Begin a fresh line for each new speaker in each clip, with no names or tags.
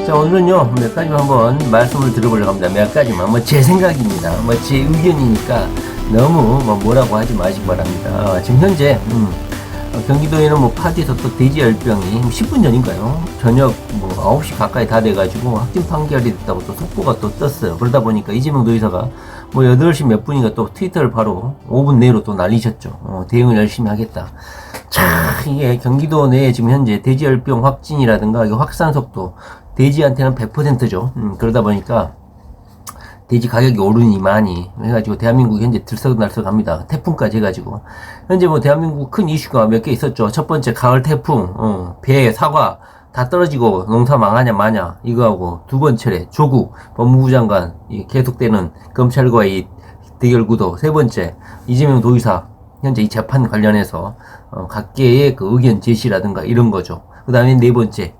자, 오늘은요, 몇 가지만 한번 말씀을 들어보려고 합니다. 몇 가지만. 제 생각입니다. 제 의견이니까 너무 뭐라고 하지 마시기 바랍니다. 지금 현재, 경기도에는 파주에서 또 돼지열병이 10분 전인가요? 저녁 9시 가까이 다 돼가지고 확진 판결이 됐다고 또 속보가 또 떴어요. 그러다 보니까 이재명 도지사가 8시 몇 분인가 또 트위터를 바로 5분 내로 또 날리셨죠. 대응을 열심히 하겠다. 자, 이게 경기도 내에 지금 현재 돼지열병 확진이라든가 이거 확산 속도, 돼지한테는 100%죠. 그러다 보니까 돼지 가격이 오르니 많이 해가지고 대한민국이 현재 들썩날썩합니다. 태풍까지 해가지고 현재 대한민국 큰 이슈가 몇 개 있었죠. 첫 번째 가을 태풍, 배, 사과 다 떨어지고 농사 망하냐 마냐 이거하고, 두 번째 조국 법무부 장관 계속되는 검찰과의 대결 구도, 세 번째 이재명 도지사 현재 이 재판 관련해서 각계의 그 의견 제시라든가 이런 거죠. 그 다음에 네 번째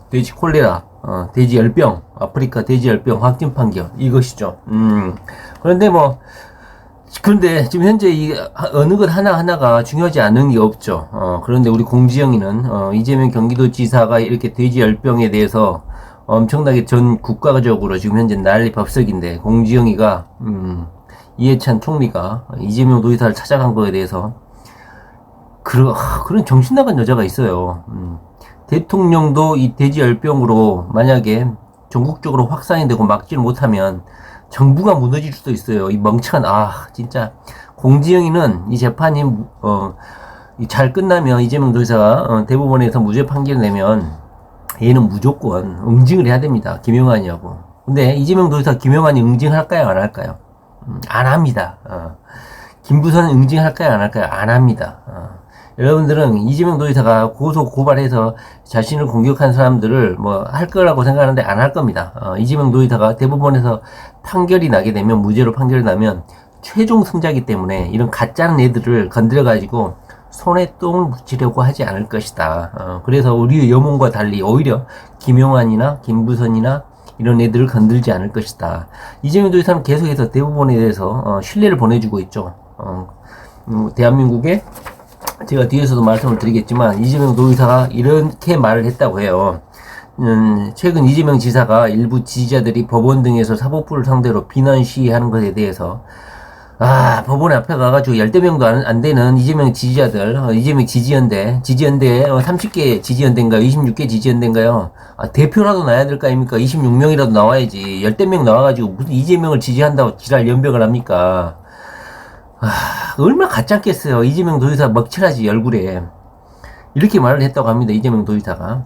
돼지 콜레라, 돼지 열병, 아프리카 돼지 열병 확진 판결 이것이죠. 그런데 지금 현재 이 어느 것 하나하나가 중요하지 않은 게 없죠. 그런데 우리 공지영이는 이재명 경기도지사가 이렇게 돼지 열병에 대해서 엄청나게 전 국가적으로 지금 현재 난리 법석인데, 공지영이가 이해찬 총리가 이재명 도지사를 찾아간 거에 대해서 그런 정신 나간 여자가 있어요. 대통령도 이 돼지열병으로 만약에 전국적으로 확산이 되고 막지를 못하면 정부가 무너질 수도 있어요. 이 멍청한, 진짜. 공지영이는 이 재판이, 잘 끝나면 이재명 도지사가 대법원에서 무죄 판결을 내면 얘는 무조건 응징을 해야 됩니다. 김영환이하고. 근데 이재명 도지사 김영환이 응징할까요? 안 할까요? 안 합니다. 김부선은 응징할까요? 안 할까요? 안 합니다. 여러분들은 이재명 도지사가 고소 고발해서 자신을 공격한 사람들을 할 거라고 생각하는데 안 할 겁니다. 이재명 도지사가 대법원에서 판결이 나게 되면, 무죄로 판결이 나면 최종 승자이기 때문에 이런 가짜는 애들을 건드려가지고 손에 똥을 묻히려고 하지 않을 것이다. 그래서 우리 여몽과 달리 오히려 김용환이나 김부선이나 이런 애들을 건들지 않을 것이다. 이재명 도지사는 계속해서 대법원에 대해서 신뢰를 보내주고 있죠. 대한민국에, 제가 뒤에서도 말씀을 드리겠지만 이재명 도지사가 이렇게 말을 했다고 해요. 최근 이재명 지사가 일부 지지자들이 법원 등에서 사법부를 상대로 비난 시위하는 것에 대해서 법원 앞에 가가지고 10대 명도 안 되는 이재명 지지자들, 이재명 지지연대 30개 지지연대인가요? 26개 지지연대인가요? 대표라도 나야 될 거 아닙니까? 26명이라도 나와야지. 10대 명 나와가지고 무슨 이재명을 지지한다고 지랄 연병을 합니까? 얼마나 가짜겠어요. 이재명 도지사 먹칠하지, 얼굴에. 이렇게 말을 했다고 합니다. 이재명 도지사가.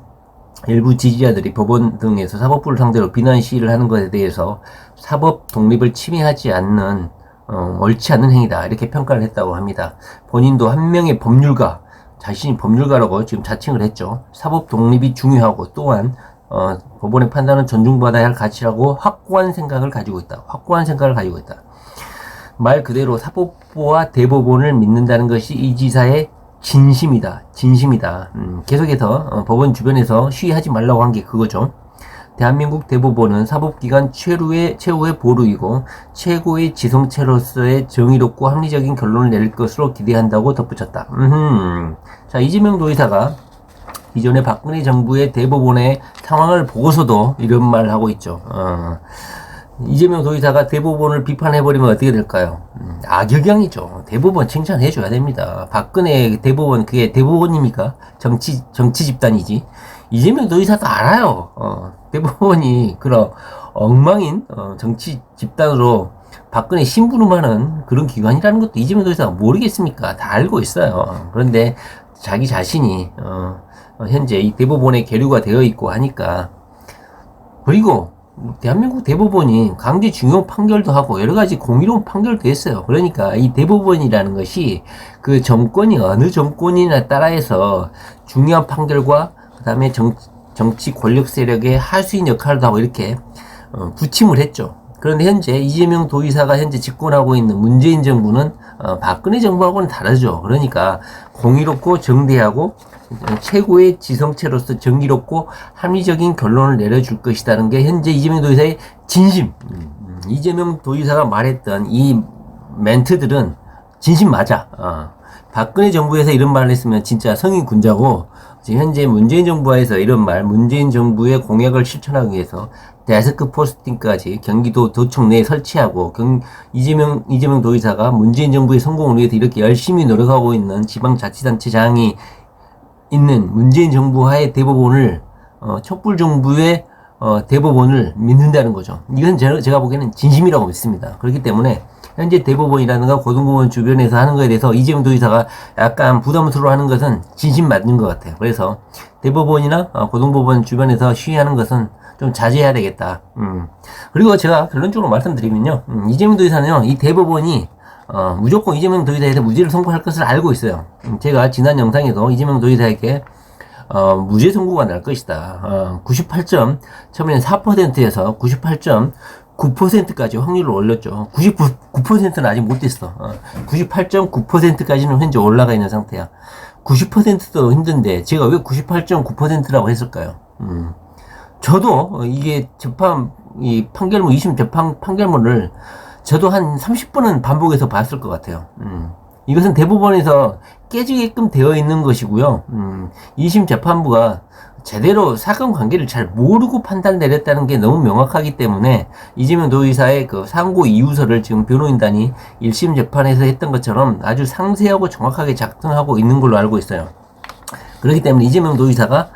일부 지지자들이 법원 등에서 사법부를 상대로 비난 시위를 하는 것에 대해서 사법 독립을 침해하지 않는, 옳지 않는 행위다. 이렇게 평가를 했다고 합니다. 본인도 한 명의 법률가, 자신이 법률가라고 지금 자칭을 했죠. 사법 독립이 중요하고, 또한, 법원의 판단은 존중받아야 할 가치라고 확고한 생각을 가지고 있다. 말 그대로 사법부와 대법원을 믿는다는 것이 이 지사의 진심이다. 계속해서 법원 주변에서 시위하지 말라고 한 게 그거죠. 대한민국 대법원은 사법기관 최후의 보루이고 최고의 지성체로서의 정의롭고 합리적인 결론을 내릴 것으로 기대한다고 덧붙였다. 자, 이재명 도지사가 이전에 박근혜 정부의 대법원의 상황을 보고서도 이런 말을 하고 있죠. 이재명 도지사가 대법원을 비판해버리면 어떻게 될까요? 악영향이죠. 대법원 칭찬해줘야 됩니다. 박근혜 대법원, 그게 대법원입니까? 정치 집단이지. 이재명 도지사도 알아요. 대법원이 그런 엉망인, 정치 집단으로 박근혜 심부름하는 그런 기관이라는 것도 이재명 도지사가 모르겠습니까? 다 알고 있어요. 그런데 자기 자신이, 현재 이 대법원에 계류가 되어 있고 하니까, 그리고 대한민국 대법원이 강제징용 판결도 하고 여러 가지 공의로운 판결도 했어요. 그러니까 이 대법원이라는 것이 그 정권이 어느 정권이나 따라해서 중요한 판결과 그 다음에 정치 권력 세력의 하수인 역할도 하고 이렇게 부침을 했죠. 그런데 현재 이재명 도지사가 현재 집권하고 있는 문재인 정부는 박근혜 정부하고는 다르죠. 그러니까 공의롭고 정대하고 최고의 지성체로서 정의롭고 합리적인 결론을 내려줄 것이라는 게 현재 이재명 도지사의 진심. 이재명 도지사가 말했던 이 멘트들은 진심 맞아. 박근혜 정부에서 이런 말을 했으면 진짜 성인 군자고 지금 현재 문재인 정부에서 이런 말, 문재인 정부의 공약을 실천하기 위해서 데스크 포스팅까지 경기도 도청 내에 설치하고 이재명 도지사가 문재인 정부의 성공을 위해서 이렇게 열심히 노력하고 있는 지방자치단체장이 있는 문재인 정부 하에 대법원을 촛불 정부의 대법원을 믿는다는 거죠. 이건 제가 보기에는 진심이라고 믿습니다. 그렇기 때문에 현재 대법원이라든가 고등법원 주변에서 하는 것에 대해서 이재명 도지사가 약간 부담스러워하는 것은 진심 맞는 것 같아요. 그래서 대법원이나 고등법원 주변에서 시위하는 것은 좀 자제해야 되겠다. 그리고 제가 결론적으로 말씀드리면요, 이재명 도지사는요, 이 대법원이 무조건 이재명 도지사에 대해 무죄를 선고할 것을 알고 있어요. 제가 지난 영상에서 이재명 도지사에게 무죄 선고가 날 것이다. 98점, 처음에는 4%에서 98.9%까지 확률을 올렸죠. 99%는 아직 못 됐어. 98.9%까지는 현재 올라가 있는 상태야. 90%도 힘든데 제가 왜 98.9%라고 했을까요? 저도 이게 이 판결문, 2심 재판 판결문을 저도 한 30번은 반복해서 봤을 것 같아요. 이것은 대법원에서 깨지게끔 되어 있는 것이고요. 2심 재판부가 제대로 사건 관계를 잘 모르고 판단 내렸다는 게 너무 명확하기 때문에 이재명 도지사의 그 상고 이유서를 지금 변호인단이 1심 재판에서 했던 것처럼 아주 상세하고 정확하게 작성하고 있는 걸로 알고 있어요. 그렇기 때문에 이재명 도지사가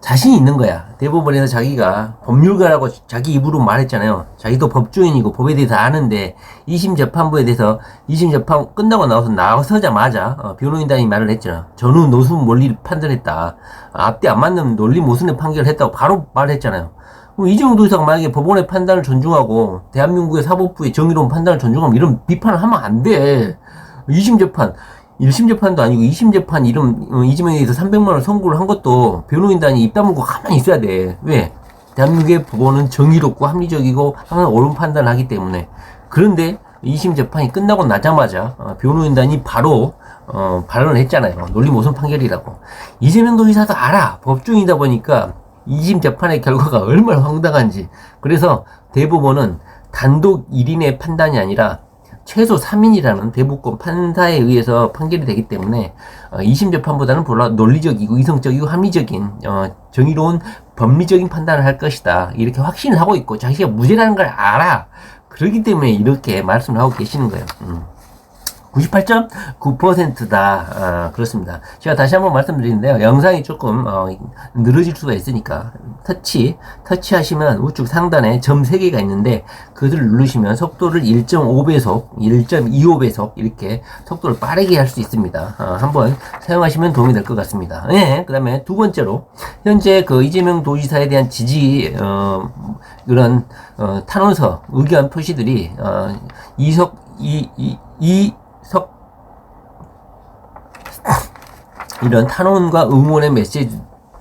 자신이 있는 거야. 대법원에서 자기가 법률가라고 자기 입으로 말했잖아요. 자기도 법조인이고 법에 대해서 아는데 2심 재판부에 대해서 2심 재판 끝나고 나서자마자 변호인단이 말을 했잖아. 전후 노순 몰리 판단했다. 앞뒤 안 맞는 논리 모순의 판결을 했다고 바로 말했잖아요. 그럼 이재명 도지사가 만약에 법원의 판단을 존중하고 대한민국의 사법부의 정의로운 판단을 존중하면 이런 비판을 하면 안 돼. 2심 재판 1심 재판도 아니고 2심 재판 이재명에 대해서 300만 원 선고를 한 것도 변호인단이 입 다물고 가만히 있어야 돼. 왜? 대한민국의 법원은 정의롭고 합리적이고 항상 옳은 판단을 하기 때문에. 그런데 2심 재판이 끝나고 나자마자 변호인단이 바로 발언을 했잖아요. 논리 모순 판결이라고. 이재명 도지사도 알아. 법조인이다 보니까 2심 재판의 결과가 얼마나 황당한지. 그래서 대법원은 단독 1인의 판단이 아니라 최소 3인이라는 대법관 판사에 의해서 판결이 되기 때문에 2심 재판보다는 보다 논리적이고 이성적이고 합리적인 정의로운 법리적인 판단을 할 것이다. 이렇게 확신을 하고 있고 자기가 무죄라는 걸 알아. 그렇기 때문에 이렇게 말씀을 하고 계시는 거예요. 98.9%다. 그렇습니다. 제가 다시 한번 말씀드리는데요. 영상이 조금 늘어질 수가 있으니까 터치하시면 우측 상단에 점 3개가 있는데 그들을 누르시면 속도를 1.5배속, 1.25배속 이렇게 속도를 빠르게 할 수 있습니다. 한번 사용하시면 도움이 될 것 같습니다. 네, 그 다음에 두 번째로 현재 그 이재명 도지사에 대한 지지 이런 탄원서 의견 표시들이 이런 탄원과 응원의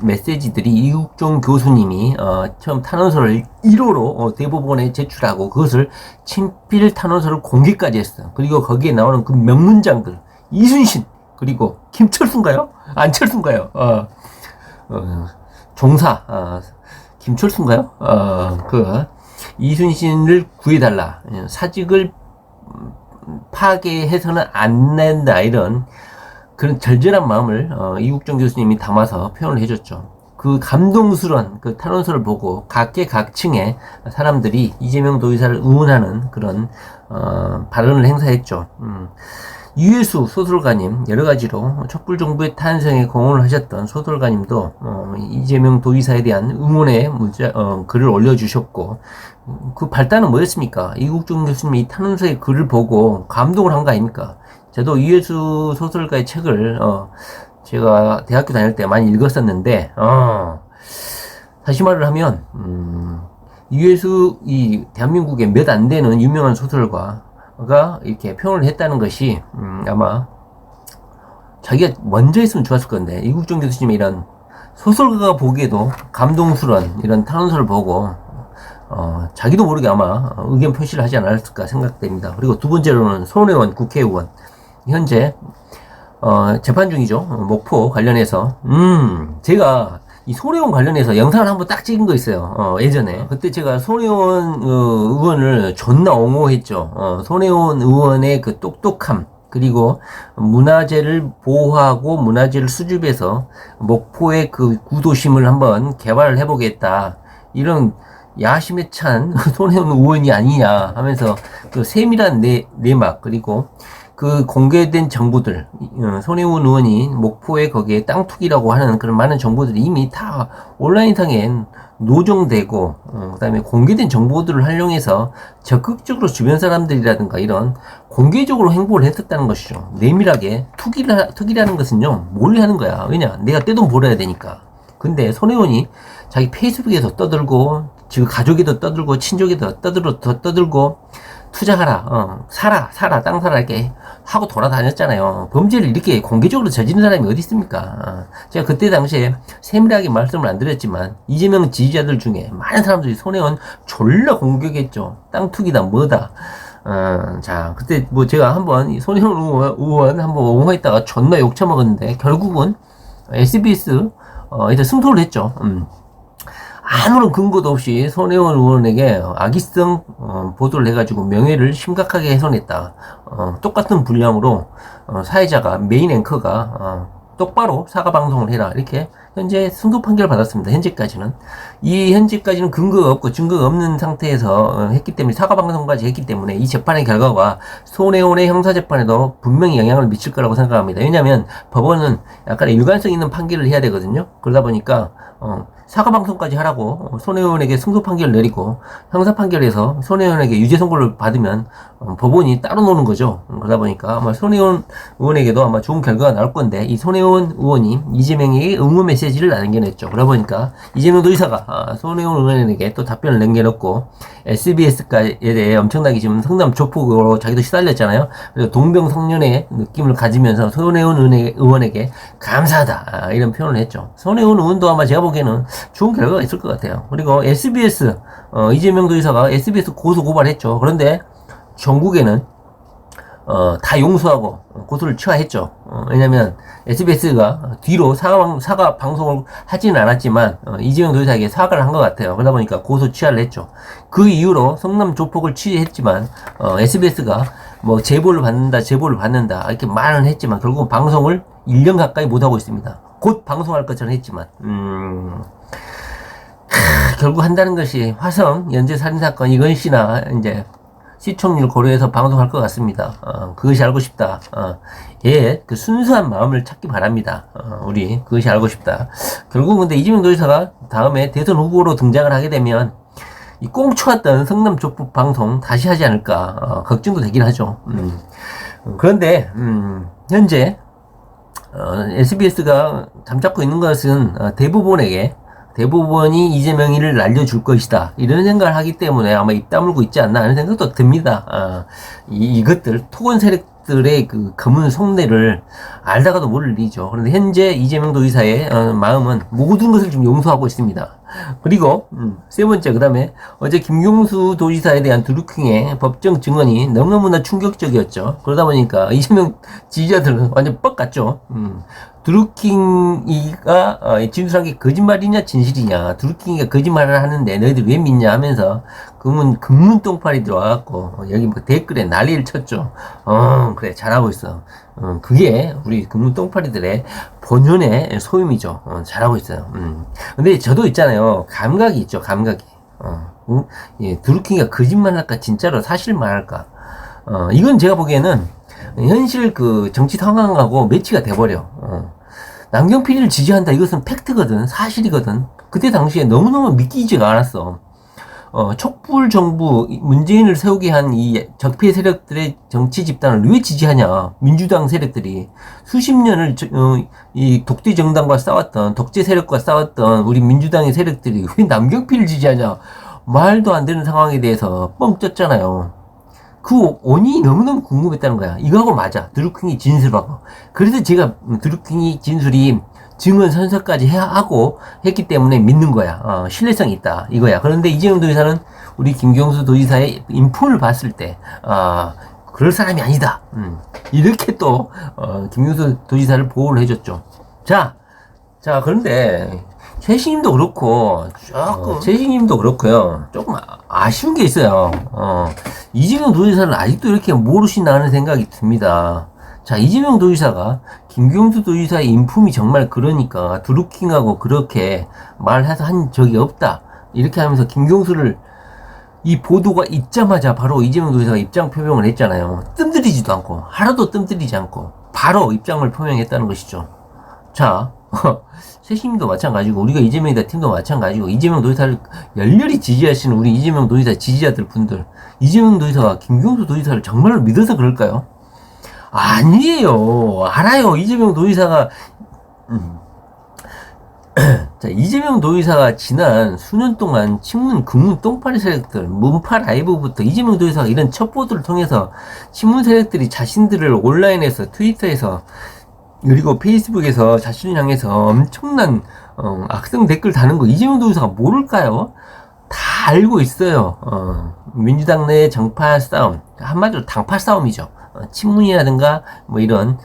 메시지들이 이국종 교수님이 처음 탄원서를 1호로 대법원에 제출하고 그것을 친필 탄원서를 공개까지 했어요. 그리고 거기에 나오는 그 명문장들 이순신 그리고 김철수인가요? 안철수인가요? 종사 김철수인가요? 그 이순신을 구해달라. 사직을 파괴해서는 안 된다 이런 그런 절절한 마음을 이국정 교수님이 담아서 표현을 해줬죠. 그 감동스러운 그 탄원서를 보고 각계각층의 사람들이 이재명 도지사를 응원하는 그런 발언을 행사했죠. 유해수 소설가님 여러 가지로 촛불 정부의 탄생에 공헌을 하셨던 소설가님도 이재명 도지사에 대한 응원의 글을 올려주셨고 그 발단은 뭐였습니까? 이국종 교수님이 이 탄원서의 글을 보고 감동을 한 거 아닙니까? 저도 유해수 소설가의 책을 제가 대학교 다닐 때 많이 읽었었는데 다시 말을 하면 유해수 이 대한민국에 몇 안 되는 유명한 소설가가 이렇게 표현을 했다는 것이 아마 자기가 먼저 했으면 좋았을 건데 이국종 교수님의 이런 소설가가 보기에도 감동스러운 이런 탄원서를 보고 자기도 모르게 아마 의견 표시를 하지 않았을까 생각됩니다. 그리고 두 번째로는 손혜원 국회의원 현재 재판 중이죠. 목포 관련해서 제가 이 손혜원 관련해서 영상을 한번 딱 찍은 거 있어요. 예전에 그때 제가 손혜원 의원을 존나 옹호했죠. 손혜원 의원의 그 똑똑함 그리고 문화재를 보호하고 문화재를 수집해서 목포의 그 구도심을 한번 개발을 해보겠다. 이런 야심에 찬 손혜원 의원이 아니냐 하면서 그 세밀한 내막 그리고 그 공개된 정보들, 손혜원 의원이 목포에 거기에 땅 투기라고 하는 그런 많은 정보들이 이미 다 온라인상에 노정되고, 그다음에 공개된 정보들을 활용해서 적극적으로 주변 사람들이라든가 이런 공개적으로 행보를 했었다는 것이죠. 내밀하게 투기라는 것은요, 몰래 하는 거야. 왜냐? 내가 떼돈 벌어야 되니까. 근데 손혜원이 자기 페이스북에서 떠들고, 지금 가족에도 떠들고, 친족에도 떠들고, 투자하라, 사라, 땅 사라, 이렇게 하고 돌아다녔잖아요. 범죄를 이렇게 공개적으로 저지른 사람이 어디 있습니까? 제가 그때 당시에 세밀하게 말씀을 안 드렸지만, 이재명 지지자들 중에 많은 사람들이 손혜원 졸라 공격했죠. 땅 투기다, 뭐다. 자, 그때 뭐 제가 한번 손혜원 의원 한번 옹호했다가 존나 욕 처먹었는데, 결국은 SBS, 이제 승소를 했죠. 아무런 근거도 없이 손혜원 의원에게 악의성 보도를 해가지고 명예를 심각하게 훼손했다. 똑같은 분량으로 사회자가 메인 앵커가 똑바로 사과 방송을 해라. 이렇게 현재 승소 판결을 받았습니다. 현재까지는 근거가 없고 증거가 없는 상태에서 했기 때문에 사과 방송까지 했기 때문에 이 재판의 결과가 손혜원의 형사 재판에도 분명히 영향을 미칠 거라고 생각합니다. 왜냐하면 법원은 약간 일관성 있는 판결을 해야 되거든요. 그러다 보니까 사과 방송까지 하라고 손혜원에게 승소 판결을 내리고 형사 판결에서 손혜원에게 유죄 선고를 받으면 법원이 따로 노는 거죠. 그러다 보니까 아마 손혜원 의원에게도 아마 좋은 결과가 나올 건데, 이 손혜원 의원이 이재명에게 응원 메시지를 남겨냈죠. 그러다 보니까 이재명 도지사가 손혜원 의원에게 또 답변을 남겨놓고 SBS에 대해 엄청나게 지금 성남 조폭으로 자기도 시달렸잖아요. 그래서 동병성련의 느낌을 가지면서 손혜원 의원에게 감사하다, 이런 표현을 했죠. 손혜원 의원도 아마 제가 보기에는 좋은 결과가 있을 것 같아요. 그리고 SBS, 이재명 도지사가 SBS 고소 고발했죠. 그런데 전국에는 다 용서하고 고소를 취하했죠. 왜냐면 SBS가 뒤로 사과 방송을 하지는 않았지만 이재명 도지사에게 사과를 한 것 같아요. 그러다 보니까 고소 취하를 했죠. 그 이후로 성남 조폭을 취했지만 SBS가 뭐 제보를 받는다 이렇게 말은 했지만 결국은 방송을 1년 가까이 못하고 있습니다. 곧 방송할 것처럼 했지만 결국 한다는 것이 화성 연쇄 살인사건 이건 씨나 이제 시청률 고려해서 방송할 것 같습니다. 그것이 알고 싶다. 예, 그 순수한 마음을 찾기 바랍니다. 우리 그것이 알고 싶다. 결국 근데 이재명 도지사가 다음에 대선 후보로 등장을 하게 되면 이 꽁쳐왔던 성남 조폭 방송 다시 하지 않을까 걱정도 되긴 하죠. 그런데 현재 SBS가 잠잡고 있는 것은 대부분이 이재명이를 날려줄 것이다, 이런 생각을 하기 때문에 아마 입 다물고 있지 않나 하는 생각도 듭니다. 이것들 토건 세력들의 그 검은 속내를 알다가도 모를 일이죠. 그런데 현재 이재명 도지사의 마음은 모든 것을 지금 용서하고 있습니다. 그리고 세 번째, 그 다음에 어제 김경수 도지사에 대한 드루킹의 법정 증언이 너무너무나 충격적이었죠. 그러다 보니까 이재명 지지자들은 완전 뻑 같죠. 드루킹이가 진술한 게 거짓말이냐 진실이냐, 드루킹이가 거짓말을 하는데 너희들 왜 믿냐 하면서 금문 똥파리 들어와갖고 여기 뭐 댓글에 난리를 쳤죠. 그래 잘하고 있어. 그게 우리 금문 똥파리들의 본연의 소임이죠. 잘하고 있어요. 근데 저도 있잖아요, 감각이 있죠. 감각이. 예, 드루킹이가 거짓말 할까 진짜로 사실 말할까, 이건 제가 보기에는 현실 그 정치 상황하고 매치가 돼버려. 남경필이를 지지한다, 이것은 팩트거든, 사실이거든. 그때 당시에 너무너무 믿기지가 않았어. 촛불 정부 문재인을 세우게 한 이 적폐 세력들의 정치 집단을 왜 지지하냐? 민주당 세력들이 수십 년을 이 독재 정당과 싸웠던, 독재 세력과 싸웠던 우리 민주당의 세력들이 왜 남경필을 지지하냐? 말도 안 되는 상황에 대해서 뻥 쪘잖아요. 그 원인이 너무너무 궁금했다는 거야. 이거하고 맞아. 드루킹이 진술하고. 그래서 제가 드루킹이 진술이 증언 선서까지 하고 했기 때문에 믿는 거야. 신뢰성이 있다, 이거야. 그런데 이재명 도지사는 우리 김경수 도지사의 인품을 봤을 때 그럴 사람이 아니다, 이렇게 또 김경수 도지사를 보호를 해줬죠. 자 그런데 최신님도 그렇고 최신님도 그렇고요, 조금 아쉬운 게 있어요. 이재명 도지사를 아직도 이렇게 모르시나 하는 생각이 듭니다. 자, 이재명 도지사가 김경수 도지사의 인품이 정말 그러니까 드루킹하고 그렇게 말해서 한 적이 없다. 이렇게 하면서 김경수를 이 보도가 있자마자 바로 이재명 도지사가 입장 표명을 했잖아요. 뜸들이지도 않고 하나도 뜸들이지 않고 바로 입장을 표명했다는 것이죠. 자, 새심도 마찬가지고 우리가 이재명이다 팀도 마찬가지고 이재명 도지사를 열렬히 지지하시는 우리 이재명 도지사 지지자들 분들, 이재명 도지사가 김경수 도지사를 정말로 믿어서 그럴까요? 아니에요. 알아요. 이재명 도지사가 자, 이재명 도지사가 지난 수년 동안 친문, 금문, 똥파리 세력들, 문파 라이브부터 이재명 도지사가 이런 첩보들을 통해서 친문 세력들이 자신들을 온라인에서, 트위터에서, 그리고 페이스북에서 자신을 향해서 엄청난 악성 댓글 다는 거 이재명 도지사가 모를까요? 다 알고 있어요. 민주당 내 정파 싸움, 한마디로 당파 싸움이죠. 친문이라든가 뭐 이런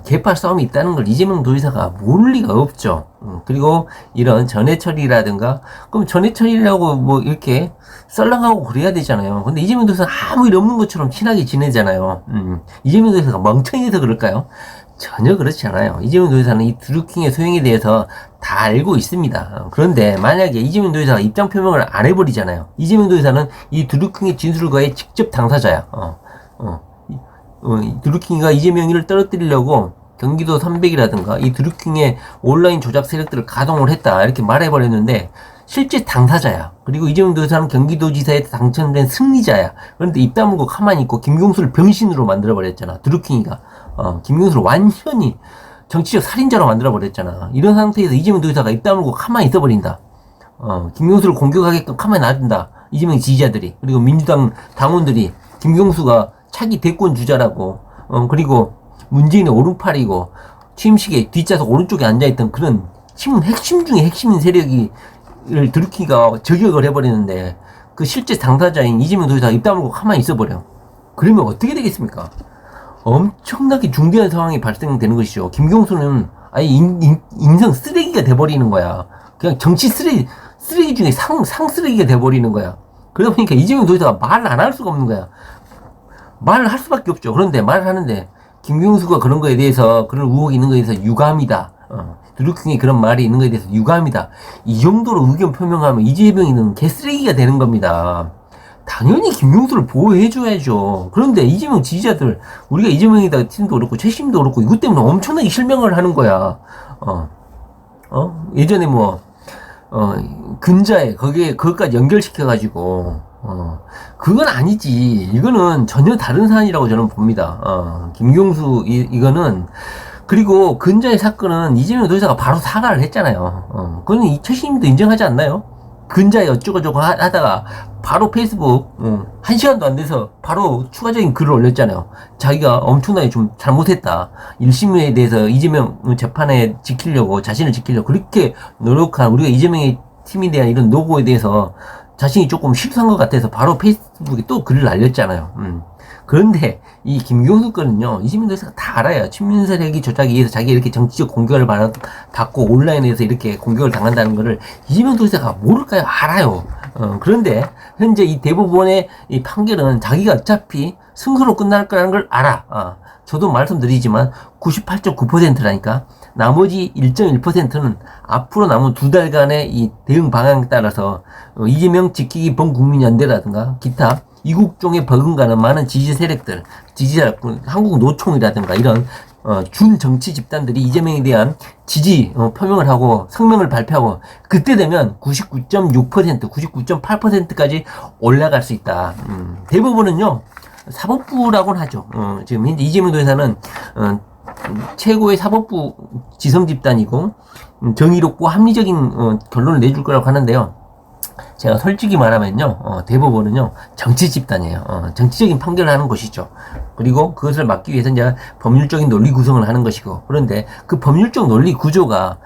계파 싸움이 있다는 걸 이재명 도지사가 모를 리가 없죠. 그리고 이런 전해철이라든가 그럼 전해철이라고 뭐 이렇게 썰렁하고 그래야 되잖아요. 근데 이재명 도지사 아무 일 없는 것처럼 친하게 지내잖아요. 이재명 도지사가 멍청해서 그럴까요? 전혀 그렇지 않아요. 이재명 도지사는 이 드루킹의 소용에 대해서 다 알고 있습니다. 그런데 만약에 이재명 도지사가 입장 표명을 안 해버리잖아요. 이재명 도지사는 이 드루킹의 진술과의 직접 당사자야. 드루킹이가 이재명이를 떨어뜨리려고 경기도 300이라든가 이 드루킹의 온라인 조작 세력들을 가동을 했다 이렇게 말해버렸는데 실제 당사자야. 그리고 이재명 도지사는 경기도지사에 당첨된 승리자야. 그런데 입 다물고 가만히 있고 김경수를 병신으로 만들어버렸잖아. 드루킹이가 김경수를 완전히 정치적 살인자로 만들어버렸잖아. 이런 상태에서 이재명 도지사가 입 다물고 가만히 있어버린다. 김경수를 공격하게끔 가만히 놔둔다. 이재명 지지자들이 그리고 민주당 당원들이 김경수가 차기 대권 주자라고 그리고 문재인의 오른팔이고 취임식에 뒷좌석 오른쪽에 앉아있던 그런 핵심 중에 핵심인 세력이 드루킹이가 저격을 해버리는데 그 실제 당사자인 이재명 도지사가 입 다물고 가만히 있어버려. 그러면 어떻게 되겠습니까? 엄청나게 중대한 상황이 발생되는 것이죠. 김경수는 아예 인성 쓰레기가 돼버리는 거야. 그냥 정치 쓰레기 중에 상 쓰레기가 돼버리는 거야. 그러다 보니까 이재명 도지사가 말을 안 할 수가 없는 거야. 말을 할 수밖에 없죠. 그런데 말을 하는데 김경수가 그런 거에 대해서 그런 의혹이 있는 거에 대해서 유감이다. 드루킹이 그런 말이 있는 거에 대해서 유감이다. 이 정도로 의견 표명하면 이재명이는 개쓰레기가 되는 겁니다. 당연히 김경수를 보호해줘야죠. 그런데 이재명 지지자들, 우리가 이재명이다 팀도 그렇고 최심도 그렇고 이것 때문에 엄청나게 실명을 하는 거야. 예전에 근자에 그것까지 연결시켜가지고 그건 아니지. 이거는 전혀 다른 사안이라고 저는 봅니다. 김경수 이거는 그리고 근자의 사건은 이재명 도지사가 바로 사과를 했잖아요. 그건 이 최신님도 인정하지 않나요? 근자에 어쩌고저쩌고 하다가 바로 페이스북 1시간도 안 돼서 바로 추가적인 글을 올렸잖아요. 자기가 엄청나게 좀 잘못했다. 1심에 대해서 이재명 재판에 자신을 지키려고 그렇게 노력한 우리가 이재명의 팀에 대한 이런 노고에 대해서 자신이 조금 실수한 것 같아서 바로 페이스북에 또 글을 날렸잖아요. 그런데 이 김경수 거는요, 이재명 도지사가 다 알아요. 친문 세력이 조작에 의해서 자기가 이렇게 정치적 공격을 받고 온라인에서 이렇게 공격을 당한다는 거를 이재명 도지사가 모를까요? 알아요. 그런데 현재 이 대법원의 이 판결은 자기가 어차피 승소로 끝날 거라는 걸 알아. 저도 말씀드리지만 98.9%라니까 나머지 1.1%는 앞으로 남은 2달간의 이 대응 방향에 따라서 이재명 지키기 범국민연대라든가 기타 이국종에 버금가는 많은 지지 세력들, 지지자, 한국 노총이라든가 이런 준 정치 집단들이 이재명에 대한 지지 표명을 하고 성명을 발표하고 그때 되면 99.6%, 99.8%까지 올라갈 수 있다. 대법원은요 사법부라고는 하죠. 지금 현재 이재명 도지사는 최고의 사법부 지성 집단이고 정의롭고 합리적인 결론을 내줄 거라고 하는데요. 제가 솔직히 말하면요, 대법원은요, 정치 집단이에요. 정치적인 판결을 하는 것이죠. 그리고 그것을 막기 위해서 이제 법률적인 논리 구성을 하는 것이고, 그런데 그 법률적 논리 구조가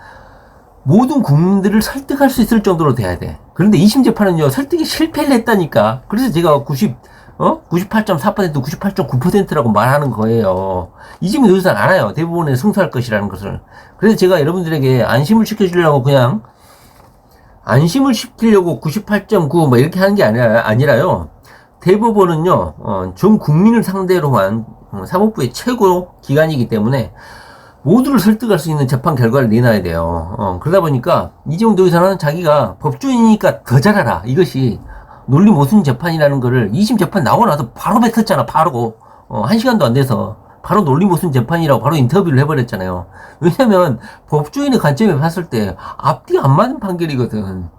모든 국민들을 설득할 수 있을 정도로 돼야 돼. 그런데 2심 재판은요, 설득이 실패를 했다니까. 그래서 제가 98.4%, 98.9%라고 말하는 거예요. 이재명 도지사는 알아요. 대법원에 승소할 것이라는 것을. 그래서 제가 여러분들에게 안심을 시켜주려고 그냥 안심을 시키려고 98.9 뭐 이렇게 하는 게 아니라요. 대법원은요, 전 국민을 상대로 한 사법부의 최고 기관이기 때문에 모두를 설득할 수 있는 재판 결과를 내놔야 돼요. 그러다 보니까 이재용 도지사는 자기가 법조인이니까 더 잘하라. 이것이 논리 모순 재판이라는 거를 2심 재판 나오고 나서 바로 뱉었잖아. 바로. 1시간도 안 돼서. 바로 논리 모순 재판이라고 바로 인터뷰를 해버렸잖아요. 왜냐면 법조인의 관점에 봤을 때 앞뒤 안 맞는 판결이거든.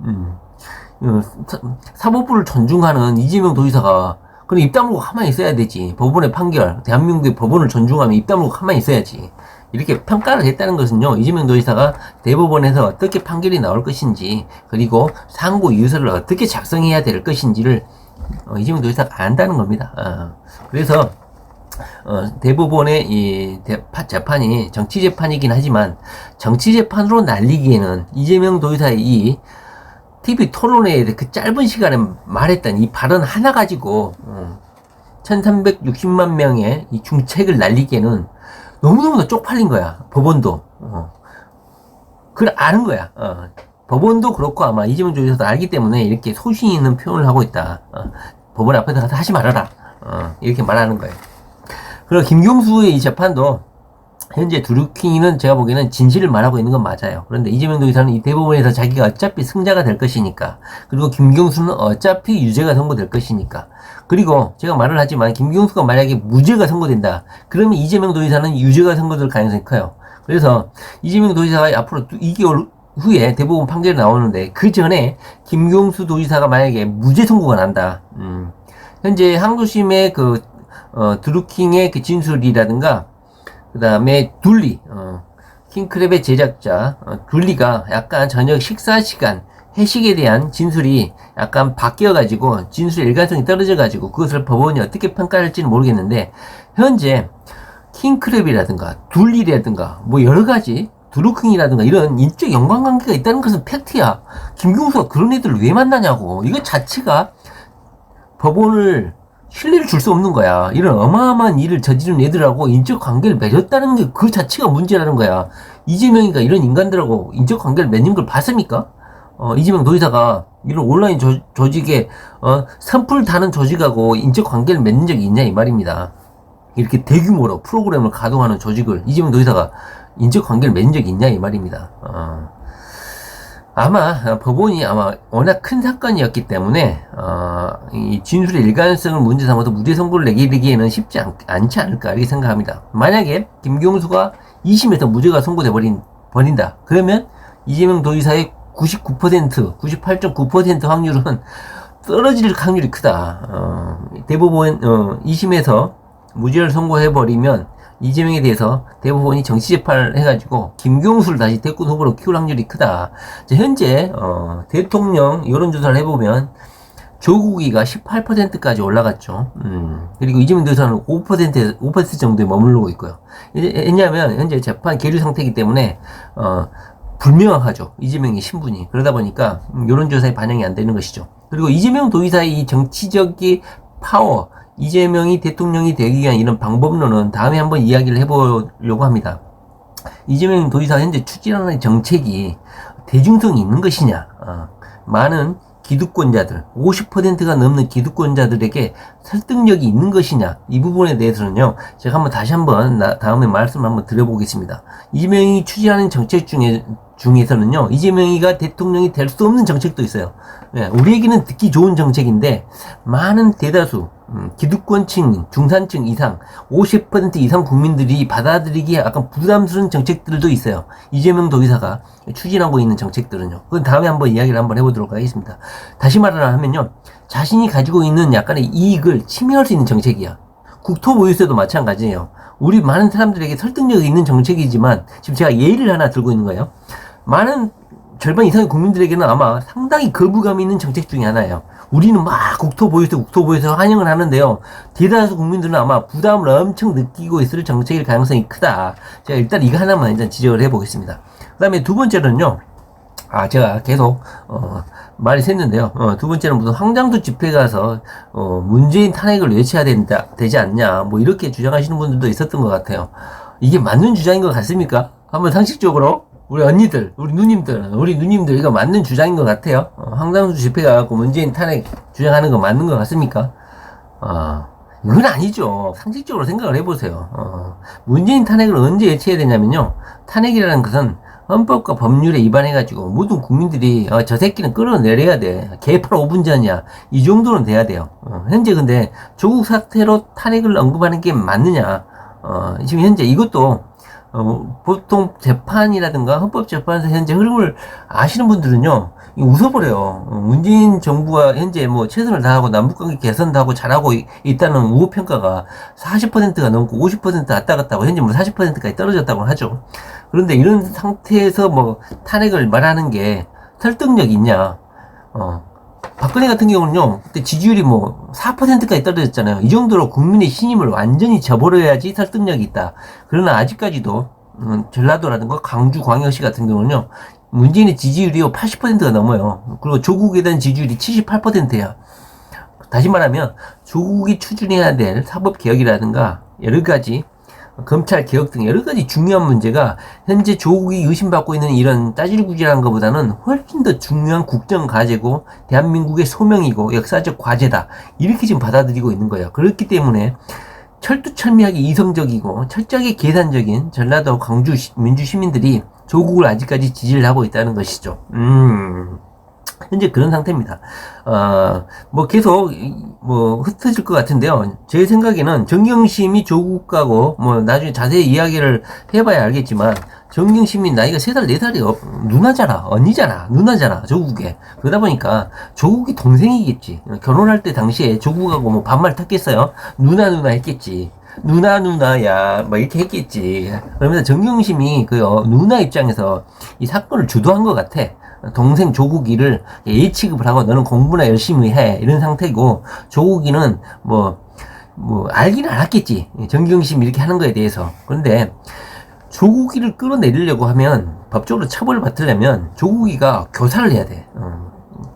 사법부를 존중하는 이재명 도지사가 그럼 입 다물고 가만히 있어야 되지. 법원의 판결, 대한민국의 법원을 존중하면 입 다물고 가만히 있어야지. 이렇게 평가를 했다는 것은요, 이재명 도지사가 대법원에서 어떻게 판결이 나올 것인지, 그리고 상고 이유서를 어떻게 작성해야 될 것인지를 이재명 도지사가 안다는 겁니다. 그래서 대법원의 이 재판이 정치 재판이긴 하지만 정치 재판으로 날리기에는 이재명 도지사의 이 TV 토론회에 그 짧은 시간에 말했던 이 발언 하나 가지고 1360만 명의 이 중책을 날리기에는 너무너무 쪽팔린 거야. 법원도 그걸 아는 거야. 법원도 그렇고 아마 이재명 도지사도 알기 때문에 이렇게 소신 있는 표현을 하고 있다. 법원 앞에서 가서 하지 말아라. 이렇게 말하는 거예요. 그리고 김경수의 이 재판도 현재 드루킹이는 제가 보기에는 진실을 말하고 있는 건 맞아요. 그런데 이재명 도지사는 이 대법원에서 자기가 어차피 승자가 될 것이니까, 그리고 김경수는 어차피 유죄가 선고될 것이니까, 그리고 제가 말을 하지만 김경수가 만약에 무죄가 선고된다, 그러면 이재명 도지사는 유죄가 선고될 가능성이 커요. 그래서 이재명 도지사가 앞으로 2개월 후에 대법원 판결이 나오는데 그 전에 김경수 도지사가 만약에 무죄 선고가 난다. 현재 항소심의 드루킹의 그 진술이라든가 그 다음에 둘리, 킹크랩의 제작자, 둘리가 약간 저녁 식사 시간, 회식에 대한 진술이 약간 바뀌어가지고, 진술의 일관성이 떨어져가지고, 그것을 법원이 어떻게 평가할지는 모르겠는데, 현재, 킹크랩이라든가, 둘리라든가, 뭐 여러가지, 드루킹이라든가, 이런 인적 연관관계가 있다는 것은 팩트야. 김경수가 그런 애들을 왜 만나냐고. 이거 자체가 법원을 신뢰를 줄 수 없는 거야. 이런 어마어마한 일을 저지른 애들하고 인적 관계를 맺었다는 게 그 자체가 문제라는 거야. 이재명이가 이런 인간들하고 인적 관계를 맺는 걸 봤습니까? 이재명 도지사가 이런 온라인 조직에 산불 다는 조직하고 인적 관계를 맺는 적이 있냐 이 말입니다. 이렇게 대규모로 프로그램을 가동하는 조직을 이재명 도지사가 인적 관계를 맺는 적이 있냐 이 말입니다. 아마 법원이 아마 워낙 큰 사건이었기 때문에 이 진술의 일관성을 문제 삼아서 무죄 선고를 내리기에는 쉽지 않지 않을까 이렇게 생각합니다. 만약에 김경수가 2심에서 무죄가 선고돼 버린다. 그러면 이재명 도지사의 99%, 98.9% 확률은 떨어질 확률이 크다. 대법원 2심에서 무죄를 선고해 버리면 이재명에 대해서 대법원이 정치재판을 해가지고 김경수를 다시 대권 후보로 키울 확률이 크다. 현재 대통령 여론조사를 해보면 조국이가 18%까지 올라갔죠. 그리고 이재명 대사는 5% 정도에 머무르고 있고요. 왜냐하면 현재 재판 계류 상태이기 때문에 불명확하죠. 이재명의 신분이. 그러다 보니까 여론조사에 반영이 안 되는 것이죠. 그리고 이재명 도지사의 이 정치적인 파워, 이재명이 대통령이 되기 위한 이런 방법론은 다음에 한번 이야기를 해보려고 합니다. 이재명 도지사 현재 추진하는 정책이 대중성이 있는 것이냐, 많은 기득권자들, 50%가 넘는 기득권자들에게 설득력이 있는 것이냐, 이 부분에 대해서는요, 제가 다시 한번 다음에 말씀을 한번 드려보겠습니다. 이재명이 추진하는 정책 중에서는요, 이재명이가 대통령이 될 수 없는 정책도 있어요. 우리에게는 듣기 좋은 정책인데, 많은 대다수, 기득권층, 중산층 이상, 50% 이상 국민들이 받아들이기에 약간 부담스러운 정책들도 있어요. 이재명 도지사가 추진하고 있는 정책들은요. 그건 다음에 한번 이야기를 한번 해보도록 하겠습니다. 다시 말을 하면요, 자신이 가지고 있는 약간의 이익을 침해할 수 있는 정책이야. 국토보유세도 마찬가지예요. 우리 많은 사람들에게 설득력이 있는 정책이지만, 지금 제가 예를 하나 들고 있는 거예요. 많은 절반 이상의 국민들에게는 아마 상당히 거부감이 있는 정책 중에 하나예요. 우리는 막 국토보유세 환영을 하는데요. 대다수 국민들은 아마 부담을 엄청 느끼고 있을 정책일 가능성이 크다. 제가 일단 이거 하나만 일단 지적을 해보겠습니다. 그 다음에 두 번째는요. 제가 계속 말이 샜는데요. 두 번째는 무슨 황장수 집회 가서 문재인 탄핵을 외쳐야 되지 않냐, 뭐 이렇게 주장하시는 분들도 있었던 것 같아요. 이게 맞는 주장인 것 같습니까? 한번 상식적으로 우리 언니들, 우리 누님들 이거 맞는 주장인 것 같아요. 황장수 집회 가갖고 문재인 탄핵 주장하는 거 맞는 것 같습니까? 이건 아니죠. 상식적으로 생각을 해보세요. 문재인 탄핵을 언제 예치해야 되냐면요. 탄핵이라는 것은 헌법과 법률에 위반해가지고 모든 국민들이 저 새끼는 끌어내려야 돼. 개팔 5분 전이야. 이 정도는 돼야 돼요. 현재 근데 조국 사태로 탄핵을 언급하는 게 맞느냐. 지금 현재 이것도 보통 재판이라든가 헌법재판에서 현재 흐름을 아시는 분들은요, 웃어버려요. 문재인 정부가 현재 뭐 최선을 다하고 남북관계 개선도 하고 잘하고 있다는 우호평가가 40%가 넘고 50% 왔다 갔다 하고 현재 뭐 40%까지 떨어졌다고 하죠. 그런데 이런 상태에서 뭐 탄핵을 말하는 게 설득력 있냐? 박근혜 같은 경우는요, 그때 지지율이 뭐 4%까지 떨어졌잖아요. 이 정도로 국민의 신임을 완전히 저버려야지 설득력이 있다. 그러나 아직까지도 전라도라든가 광주, 광역시 같은 경우는요, 문재인의 지지율이 80%가 넘어요. 그리고 조국에 대한 지지율이 78%야. 다시 말하면 조국이 추진해야 될 사법개혁이라든가 여러 가지 검찰 개혁 등 여러 가지 중요한 문제가 현재 조국이 의심받고 있는 이런 짜질구질한 것보다는 훨씬 더 중요한 국정 과제고 대한민국의 소명이고 역사적 과제다. 이렇게 지금 받아들이고 있는 거예요. 그렇기 때문에 철두철미하게 이성적이고 철저하게 계산적인 전라도 광주 민주 시민들이 조국을 아직까지 지지를 하고 있다는 것이죠. 현재 그런 상태입니다. 뭐 계속 뭐 흩어질 것 같은데요. 제 생각에는 정경심이 조국가고 뭐 나중에 자세히 이야기를 해봐야 알겠지만 정경심이 나이가 3살 4살이 누나잖아, 언니잖아, 누나잖아, 조국에. 그러다 보니까 조국이 동생이겠지. 결혼할 때 당시에 조국하고 뭐 반말 탔겠어요. 누나 했겠지. 누나야 뭐 이렇게 했겠지. 그러면서 정경심이 그 누나 입장에서 이 사건을 주도한 것 같아. 동생 조국이를 A 취급을 하고 너는 공부나 열심히 해 이런 상태고, 조국이는 뭐 알긴 알았겠지, 정경심 이렇게 하는 거에 대해서. 그런데 조국이를 끌어내리려고 하면, 법적으로 처벌을 받으려면 조국이가 교사를 해야 돼.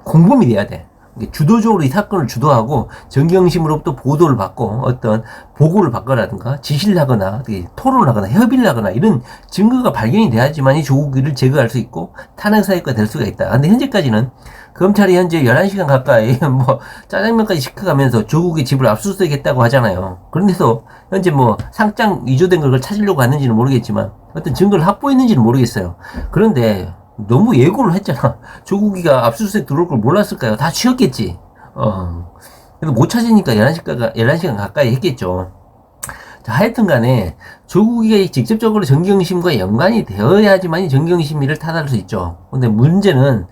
공범이 돼야 돼. 주도적으로 이 사건을 주도하고 정경심으로부터 보도를 받고 어떤 보고를 받거나든가 지시를 하거나 토론을 하거나 협의를 하거나 이런 증거가 발견이 돼야지만 이 조국이를 제거할 수 있고 탄핵 사유가 될 수가 있다. 근데 현재까지는 검찰이 현재 11시간 가까이 뭐 짜장면까지 시켜가면서 조국의 집을 압수수색했다고 하잖아요. 그런데도 현재 뭐 상장 위조된 걸 찾으려고 하는지는 모르겠지만 어떤 증거를 확보했는지는 모르겠어요. 그런데 너무 예고를 했잖아. 조국이가 압수수색 들어올 걸 몰랐을까요? 다 취했겠지. 그래서 못 찾으니까 11시간 가까이 했겠죠. 자, 하여튼 간에 조국이가 직접적으로 정경심과 연관이 되어야지만 정경심이를 탓할 수 있죠. 근데 문제는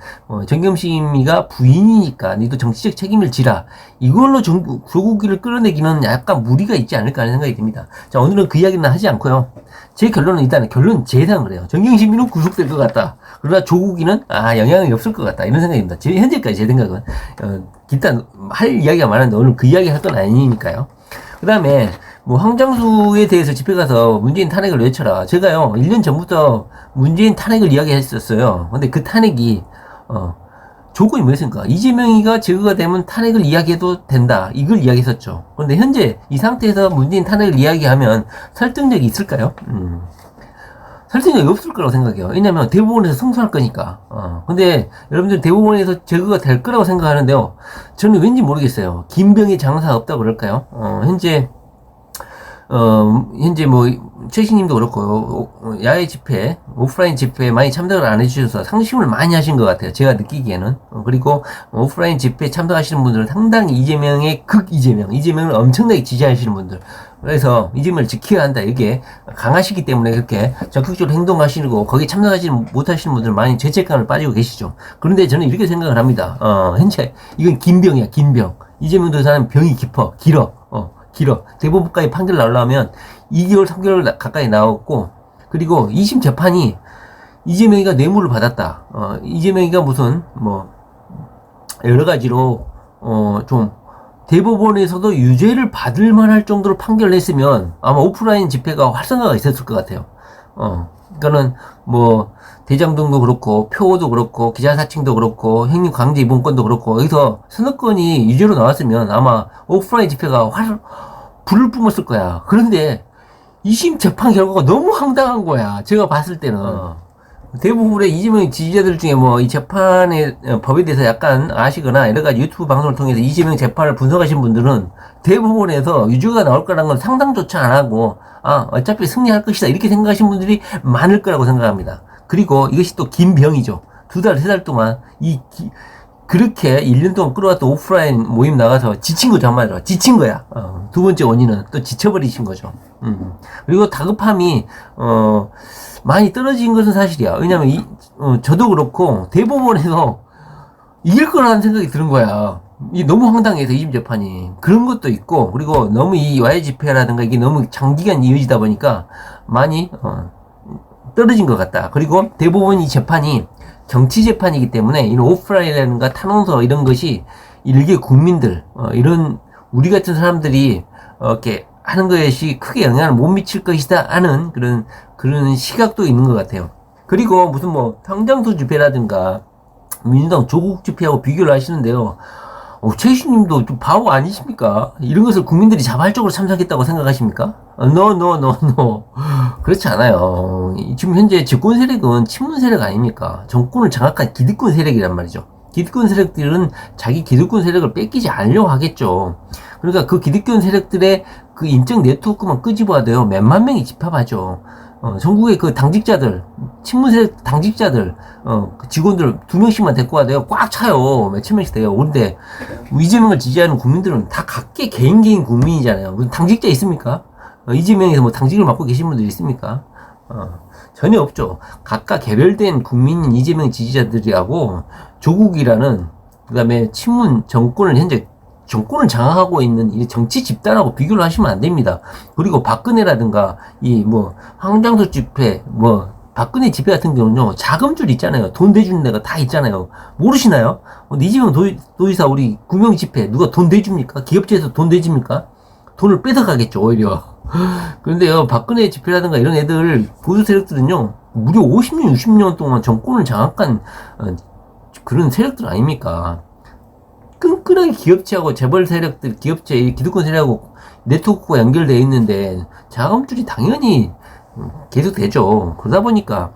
정경심이가 부인이니까 니도 정치적 책임을 지라, 이걸로 조국이를 끌어내기는 약간 무리가 있지 않을까 하는 생각이 듭니다. 자, 오늘은 그 이야기는 하지 않고요. 제 결론은 일단 제 예상을 해요. 정경심이는 구속될 것 같다. 그러나 조국이는 영향이 없을 것 같다. 이런 생각입니다. 현재까지 제 생각은 일단 할 이야기가 많은데 오늘 그 이야기 할 건 아니니까요. 그 다음에 뭐 황장수에 대해서 집회 가서 문재인 탄핵을 외쳐라. 제가요 1년 전부터 문재인 탄핵을 이야기했었어요. 근데 그 탄핵이 조건이 뭐였습니까? 이재명이가 제거가 되면 탄핵을 이야기해도 된다. 이걸 이야기했었죠. 그런데 현재 이 상태에서 문재인 탄핵을 이야기하면 설득력이 있을까요? 설득력이 없을 거라고 생각해요. 왜냐면 대법원에서 승소할 거니까. 근데 여러분들 대법원에서 제거가 될 거라고 생각하는데요. 저는 왠지 모르겠어요. 김병희 장사 없다고 그럴까요? 현재 뭐, 최신님도 그렇고, 야외 집회, 오프라인 집회에 많이 참석을 안 해주셔서 상심을 많이 하신 것 같아요. 제가 느끼기에는. 그리고 오프라인 집회에 참석하시는 분들은 상당히 이재명의 이재명을 엄청나게 지지하시는 분들. 그래서 이재명을 지켜야 한다. 이게 강하시기 때문에 그렇게 적극적으로 행동하시고, 거기에 참석하지 못하시는 분들 많이 죄책감을 빠지고 계시죠. 그런데 저는 이렇게 생각을 합니다. 현재, 이건 김병이야, 김병. 이재명도 사람 병이 길어. 대법원까지 판결 나오려면 2개월, 3개월 가까이 나왔고, 그리고 2심 재판이 이재명이가 뇌물을 받았다. 이재명이가 무슨, 여러 가지로, 좀, 대법원에서도 유죄를 받을 만할 정도로 판결을 했으면 아마 오프라인 집회가 활성화가 있었을 것 같아요. 그러니까는 대장동도 그렇고 표도 그렇고 기자사칭도 그렇고 형님 강제 입원권도 그렇고 여기서 서너 건이 유죄로 나왔으면 아마 오프라인 집회가 불을 뿜었을 거야. 그런데 2심 재판 결과가 너무 황당한 거야. 제가 봤을 때는. 대부분의 이재명 지지자들 중에 뭐 이 재판의 법에 대해서 약간 아시거나 여러 가지 유튜브 방송을 통해서 이재명 재판을 분석하신 분들은 대부분에서 유죄가 나올 거라는 건 상상조차 안 하고 어차피 승리할 것이다 이렇게 생각하신 분들이 많을 거라고 생각합니다. 그리고 이것이 또 긴 병이죠. 2달, 3달 동안 그렇게 1년 동안 끌어왔던 오프라인 모임 나가서 지친 거죠, 한마디로. 지친 거야. 두 번째 원인은 또 지쳐버리신 거죠. 그리고 다급함이, 많이 떨어진 것은 사실이야. 왜냐면, 저도 그렇고, 대법원에서 이길 거라는 생각이 드는 거야. 이 너무 황당해서, 이심 재판이. 그런 것도 있고, 그리고 너무 이 와해 집회라든가 이게 너무 장기간 이어지다 보니까 많이, 떨어진 것 같다. 그리고 대부분 이 재판이 정치 재판이기 때문에 이런 오프라인이라든가 탄원서 이런 것이 일개 국민들 이런 우리 같은 사람들이 이렇게 하는 것이 크게 영향을 못 미칠 것이다 하는 그런 시각도 있는 것 같아요. 그리고 무슨 뭐 상장소 집회라든가 민주당 조국 집회하고 비교를 하시는데요. 최희수님도 좀 바보 아니십니까? 이런 것을 국민들이 자발적으로 참석했다고 생각하십니까? No. 그렇지 않아요. 지금 현재 집권 세력은 친문 세력 아닙니까? 정권을 장악한 기득권 세력이란 말이죠. 기득권 세력들은 자기 기득권 세력을 뺏기지 않으려고 하겠죠. 그러니까 그 기득권 세력들의 그 인적 네트워크만 끄집어야 돼요. 몇만 명이 집합하죠. 전국의 그 당직자들, 친문 세력 당직자들, 그 직원들 2명씩만 데리고 와도요. 꽉 차요. 몇천 명씩 돼요. 그런데 이재명을 지지하는 국민들은 다 각계 개인 국민이잖아요. 무슨 당직자 있습니까? 이재명에서 뭐 당직을 맡고 계신 분들 있습니까? 전혀 없죠. 각각 개별된 국민인 이재명 지지자들이하고 조국이라는 그다음에 친문 정권을 현재 정권을 장악하고 있는 이 정치 집단하고 비교를 하시면 안 됩니다. 그리고 박근혜라든가 이 뭐 황장수 집회 뭐 박근혜 집회 같은 경우는요 자금줄 있잖아요. 돈 대주는 데가 다 있잖아요. 모르시나요? 이재명 도의사 우리 구명 집회 누가 돈 대줍니까? 기업체에서 돈 대줍니까? 돈을 뺏어가겠죠 오히려. 그런데요 박근혜 집회라든가 이런 애들 보수 세력들은요 무려 50년 60년 동안 정권을 장악한 그런 세력들 아닙니까? 끈끈하게 기업체하고 재벌 세력들, 기업체, 기득권 세력하고 네트워크가 연결되어 있는데 자금줄이 당연히 계속 되죠. 그러다 보니까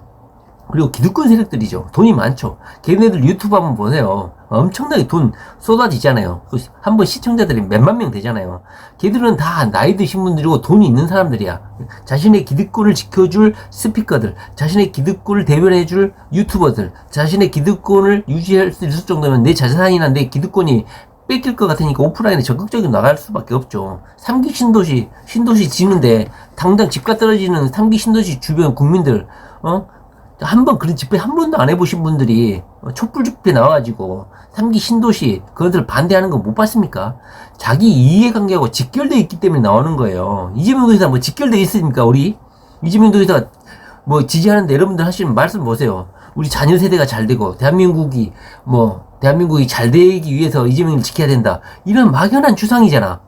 그리고 기득권 세력들이죠. 돈이 많죠. 걔네들 유튜브 한번 보세요. 엄청나게 돈 쏟아지잖아요. 한번 시청자들이 몇만 명 되잖아요. 걔들은 다 나이 드신 분들이고 돈이 있는 사람들이야. 자신의 기득권을 지켜줄 스피커들, 자신의 기득권을 대변해줄 유튜버들, 자신의 기득권을 유지할 수 있을 정도면 내 자산이나 내 기득권이 뺏길 것 같으니까 오프라인에 적극적으로 나갈 수밖에 없죠. 3기 신도시 지는데 당장 집값 떨어지는 3기 신도시 주변 국민들 한번 그런 집회 한 번도 안 해보신 분들이 촛불 집회 나와가지고 3기 신도시 그것들 반대하는 거 못 봤습니까? 자기 이해관계하고 직결되어 있기 때문에 나오는 거예요. 이재명 도지사 뭐 직결되어 있습니까? 우리 이재명 도지사 뭐 지지하는데 여러분들 하시는 말씀 보세요. 우리 자녀 세대가 잘 되고 대한민국이 잘 되기 위해서 이재명을 지켜야 된다. 이런 막연한 추상이잖아.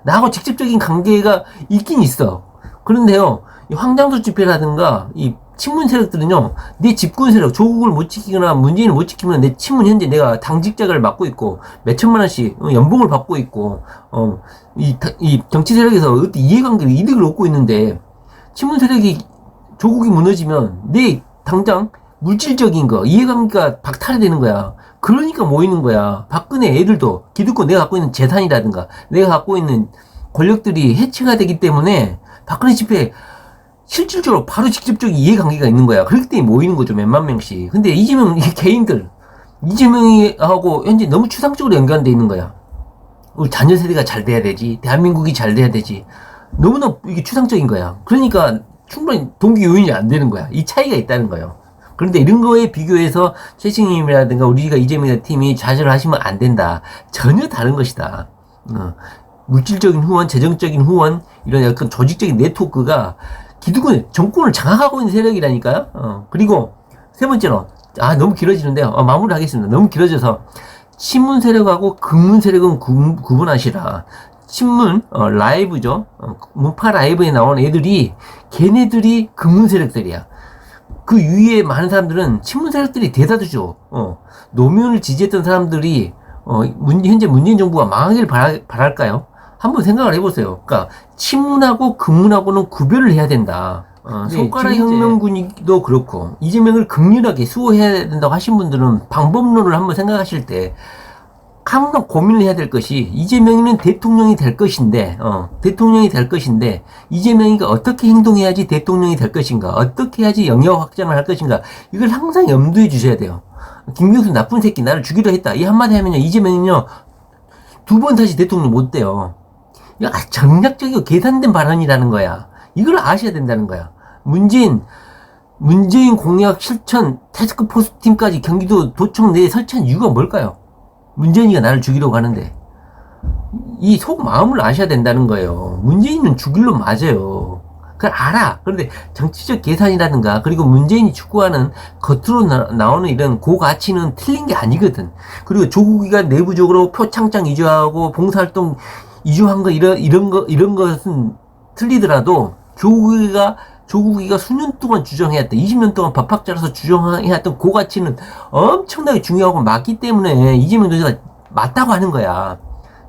나하고 직접적인 관계가 있긴 있어. 그런데요, 이 황장수 집회라든가 이 친문 세력들은요, 내 집권 세력, 조국을 못 지키거나 문재인을 못 지키면 내 친문 현재 내가 당직자를 맡고 있고, 몇천만 원씩 연봉을 받고 있고, 이 정치 세력에서 어떤 이해관계를 이득을 얻고 있는데, 친문 세력이, 조국이 무너지면 내 당장 물질적인 거, 이해관계가 박탈이 되는 거야. 그러니까 모이는 거야. 박근혜 애들도 기득권 내가 갖고 있는 재산이라든가, 내가 갖고 있는 권력들이 해체가 되기 때문에, 박근혜 집회 실질적으로 바로 직접적인 이해관계가 있는 거야. 그렇기 때문에 모이는 거죠. 몇만 명씩. 근데 이재명 개인들 이재명하고 현재 너무 추상적으로 연관되어 있는 거야. 우리 자녀 세대가 잘 돼야 되지. 대한민국이 잘 돼야 되지. 너무나 이게 추상적인 거야. 그러니까 충분히 동기 요인이 안 되는 거야. 이 차이가 있다는 거예요. 그런데 이런 거에 비교해서 최승희님이라든가 우리가 이재명의 팀이 좌절을 하시면 안 된다. 전혀 다른 것이다. 물질적인 후원, 재정적인 후원, 이런 약간 조직적인 네트워크가 기득권, 정권을 장악하고 있는 세력이라니까요. 그리고 세 번째로, 너무 길어지는데요. 마무리 하겠습니다. 너무 길어져서, 친문 세력하고 극문 세력은 구분하시라. 친문, 라이브죠. 문파 라이브에 나온 애들이, 걔네들이 극문 세력들이야. 그 위에 많은 사람들은 친문 세력들이 대다수죠. 노무현을 지지했던 사람들이, 현재 문재인 정부가 망하길 바랄까요? 한번 생각을 해보세요. 그러니까 친문하고 극문하고는 구별을 해야 된다. 손가락 혁명군도 그렇고, 이재명을 극렬하게 수호해야 된다고 하신 분들은 방법론을 한번 생각하실 때, 항상 고민을 해야 될 것이, 이재명이는 대통령이 될 것인데, 이재명이가 어떻게 행동해야지 대통령이 될 것인가, 어떻게 해야지 영역 확장을 할 것인가, 이걸 항상 염두에 주셔야 돼요. 김경수 나쁜 새끼, 나를 죽이려 했다. 이 한마디 하면요, 이재명은요, 2번 다시 대통령 못 돼요. 이거 전략적이고 계산된 발언이라는 거야. 이걸 아셔야 된다는 거야. 문재인 공약 실천 태스크포스 팀까지 경기도 도청 내에 설치한 이유가 뭘까요? 문재인이가 나를 죽이려고 하는데. 이 속 마음을 아셔야 된다는 거예요. 문재인은 죽일 놈 맞아요. 그걸 알아. 그런데 정치적 계산이라든가, 그리고 문재인이 추구하는 겉으로 나오는 이런 고가치는 틀린 게 아니거든. 그리고 조국이가 내부적으로 표창장 이주하고 봉사활동 이주한 거, 이런 것은 틀리더라도, 조국이가 수년 동안 주장해왔던, 20년 동안 법학자로서 주장해왔던 그 가치는 엄청나게 중요하고 맞기 때문에 이재명 도지사가 맞다고 하는 거야.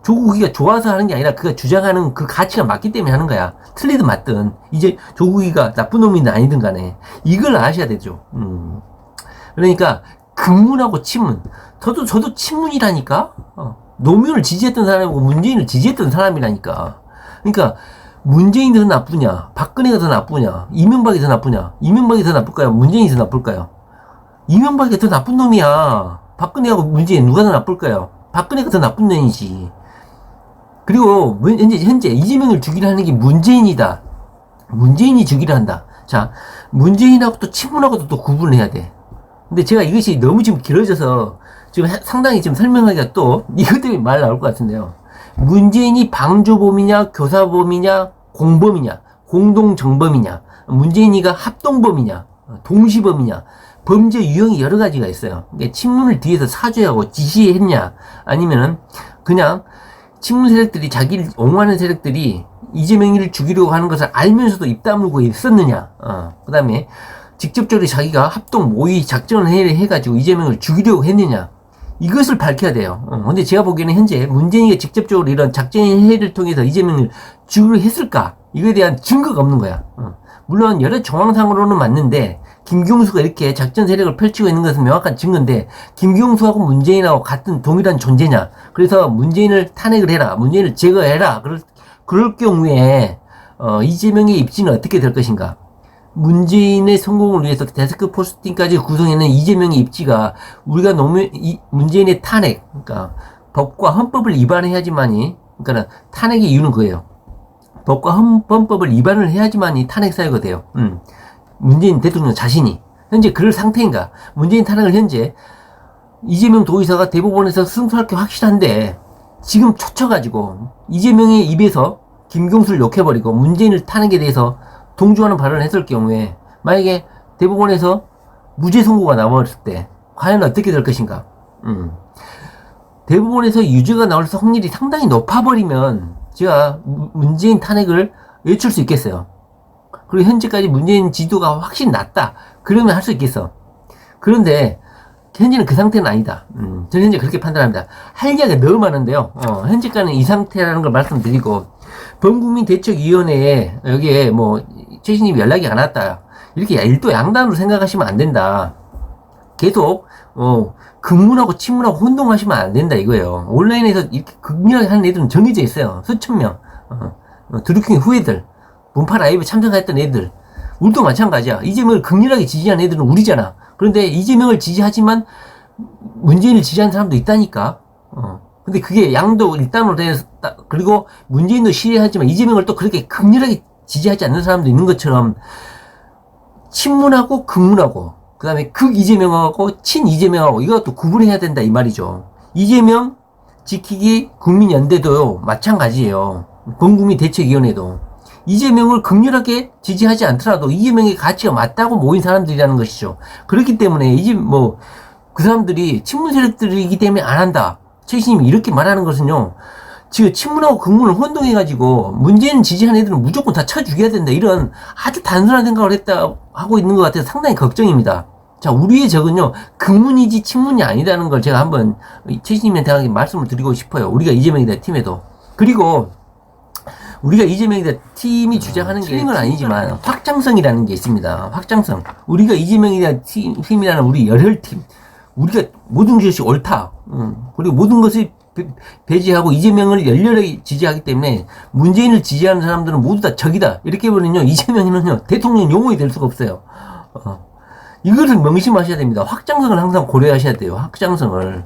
조국이가 좋아서 하는 게 아니라 그가 주장하는 그 가치가 맞기 때문에 하는 거야. 틀리든 맞든. 이제 조국이가 나쁜 놈이든 아니든 간에. 이걸 아셔야 되죠. 그러니까, 금문하고 친문. 저도 친문이라니까? 노무현을 지지했던 사람이고 문재인을 지지했던 사람이라니까. 그러니까, 문재인이 더 나쁘냐, 박근혜가 더 나쁘냐, 이명박이 더 나쁘냐, 이명박이 더 나쁠까요? 문재인이 더 나쁠까요? 이명박이 더 나쁜 놈이야. 박근혜하고 문재인 누가 더 나쁠까요? 박근혜가 더 나쁜 놈이지. 그리고 현재 이재명을 죽이려 하는 게 문재인이다. 문재인이 죽이려 한다. 자, 문재인하고 또 친문하고도 또 구분을 해야 돼. 근데 제가 이것이 너무 지금 길어져서 지금 상당히 지금 설명하기가 또 이것 때문에 말 나올 것 같은데요. 문재인이 방조범이냐, 교사범이냐, 공범이냐, 공동정범이냐, 문재인이가 합동범이냐, 동시범이냐, 범죄 유형이 여러 가지가 있어요. 그러니까 친문을 뒤에서 사죄하고 지시했냐, 아니면은 그냥 친문 세력들이, 자기를 옹호하는 세력들이 이재명이를 죽이려고 하는 것을 알면서도 입 다물고 있었느냐, 그 다음에 직접적으로 자기가 합동 모의 작전을 해가지고 이재명을 죽이려고 했느냐, 이것을 밝혀야 돼요. 근데 제가 보기에는 현재 문재인이 직접적으로 이런 작전 회의를 통해서 이재명을 죽이려 했을까? 이거에 대한 증거가 없는 거야. 물론 여러 정황상으로는 맞는데, 김경수가 이렇게 작전 세력을 펼치고 있는 것은 명확한 증거인데, 김경수하고 문재인하고 같은 동일한 존재냐? 그래서 문재인을 탄핵을 해라, 문재인을 제거해라. 그럴 경우에 이재명의 입지는 어떻게 될 것인가? 문재인의 성공을 위해서 데스크포스팅까지 구성해낸 이재명의 입지가, 우리가 문재인의 탄핵, 그러니까 법과 헌법을 위반해야지만이, 그러니까 탄핵의 이유는 그거예요. 법과 헌법을 위반을 해야지만이 탄핵 사유가 돼요. 문재인 대통령 자신이 현재 그럴 상태인가? 문재인 탄핵을 현재 이재명 도의사가 대법원에서 승소할 게 확실한데, 지금 초쳐가지고 이재명의 입에서 김경수를 욕해버리고 문재인을 탄핵에 대해서 동조하는 발언을 했을 경우에, 만약에 대법원에서 무죄 선고가 나왔을 때 과연 어떻게 될 것인가? 대법원에서 유죄가 나올 확률이 상당히 높아버리면 제가 문재인 탄핵을 외칠 수 있겠어요. 그리고 현재까지 문재인 지도가 확실히 낮다, 그러면 할 수 있겠어. 그런데 현재는 그 상태는 아니다. 저는 현재 그렇게 판단합니다. 할 이야기가 너무 많은데요. 현재까지는 이 상태라는 걸 말씀드리고, 범국민대책위원회에 여기에 최신님이 연락이 안 왔다, 이렇게 일도 양단으로 생각하시면 안 된다. 계속 극문하고 친문하고 혼동하시면 안 된다 이거예요. 온라인에서 이렇게 극렬하게 하는 애들은 정해져 있어요. 수천 명. 드루킹 후예들, 문파 라이브 참석했던 애들, 우리도 마찬가지야. 이재명을 극렬하게 지지한 애들은 우리잖아. 그런데 이재명을 지지하지만 문재인을 지지하는 사람도 있다니까. 근데 그게 양도 일단으로 돼서, 그리고 문재인도 시해하지만 이재명을 또 그렇게 극렬하게 지지하지 않는 사람도 있는 것처럼, 친문하고 극문하고, 그 다음에 극 이재명하고 친 이재명하고, 이것도 구분해야 된다 이 말이죠. 이재명 지키기 국민연대도요 마찬가지예요. 범국민대책위원회도 이재명을 극렬하게 지지하지 않더라도 이재명의 가치가 맞다고 모인 사람들이라는 것이죠. 그렇기 때문에 이제 그 사람들이 친문 세력들이기 때문에 안 한다, 최신님이 이렇게 말하는 것은요, 지금 친문하고 극문을 혼동해가지고 문재인 지지하는 애들은 무조건 다 쳐 죽여야 된다, 이런 아주 단순한 생각을 하고 있는 것 같아서 상당히 걱정입니다. 자, 우리의 적은요, 극문이지 친문이 아니라는 걸 제가 한번 최신님한테 말씀을 드리고 싶어요. 우리가 이재명이다 팀에도. 그리고 우리가 이재명이다 팀이 주장하는 게 틀린 건 아니지만 확장성이라는 게 있습니다. 확장성. 우리가 이재명이다 팀이라는 우리 열혈팀. 우리가 모든 것이 옳다. 그리고 모든 것을 배제하고 이재명을 열렬하게 지지하기 때문에 문재인을 지지하는 사람들은 모두 다 적이다. 이렇게 보면요, 이재명이는요, 대통령 용어이 될 수가 없어요. 이거를 명심하셔야 됩니다. 확장성을 항상 고려하셔야 돼요. 확장성을.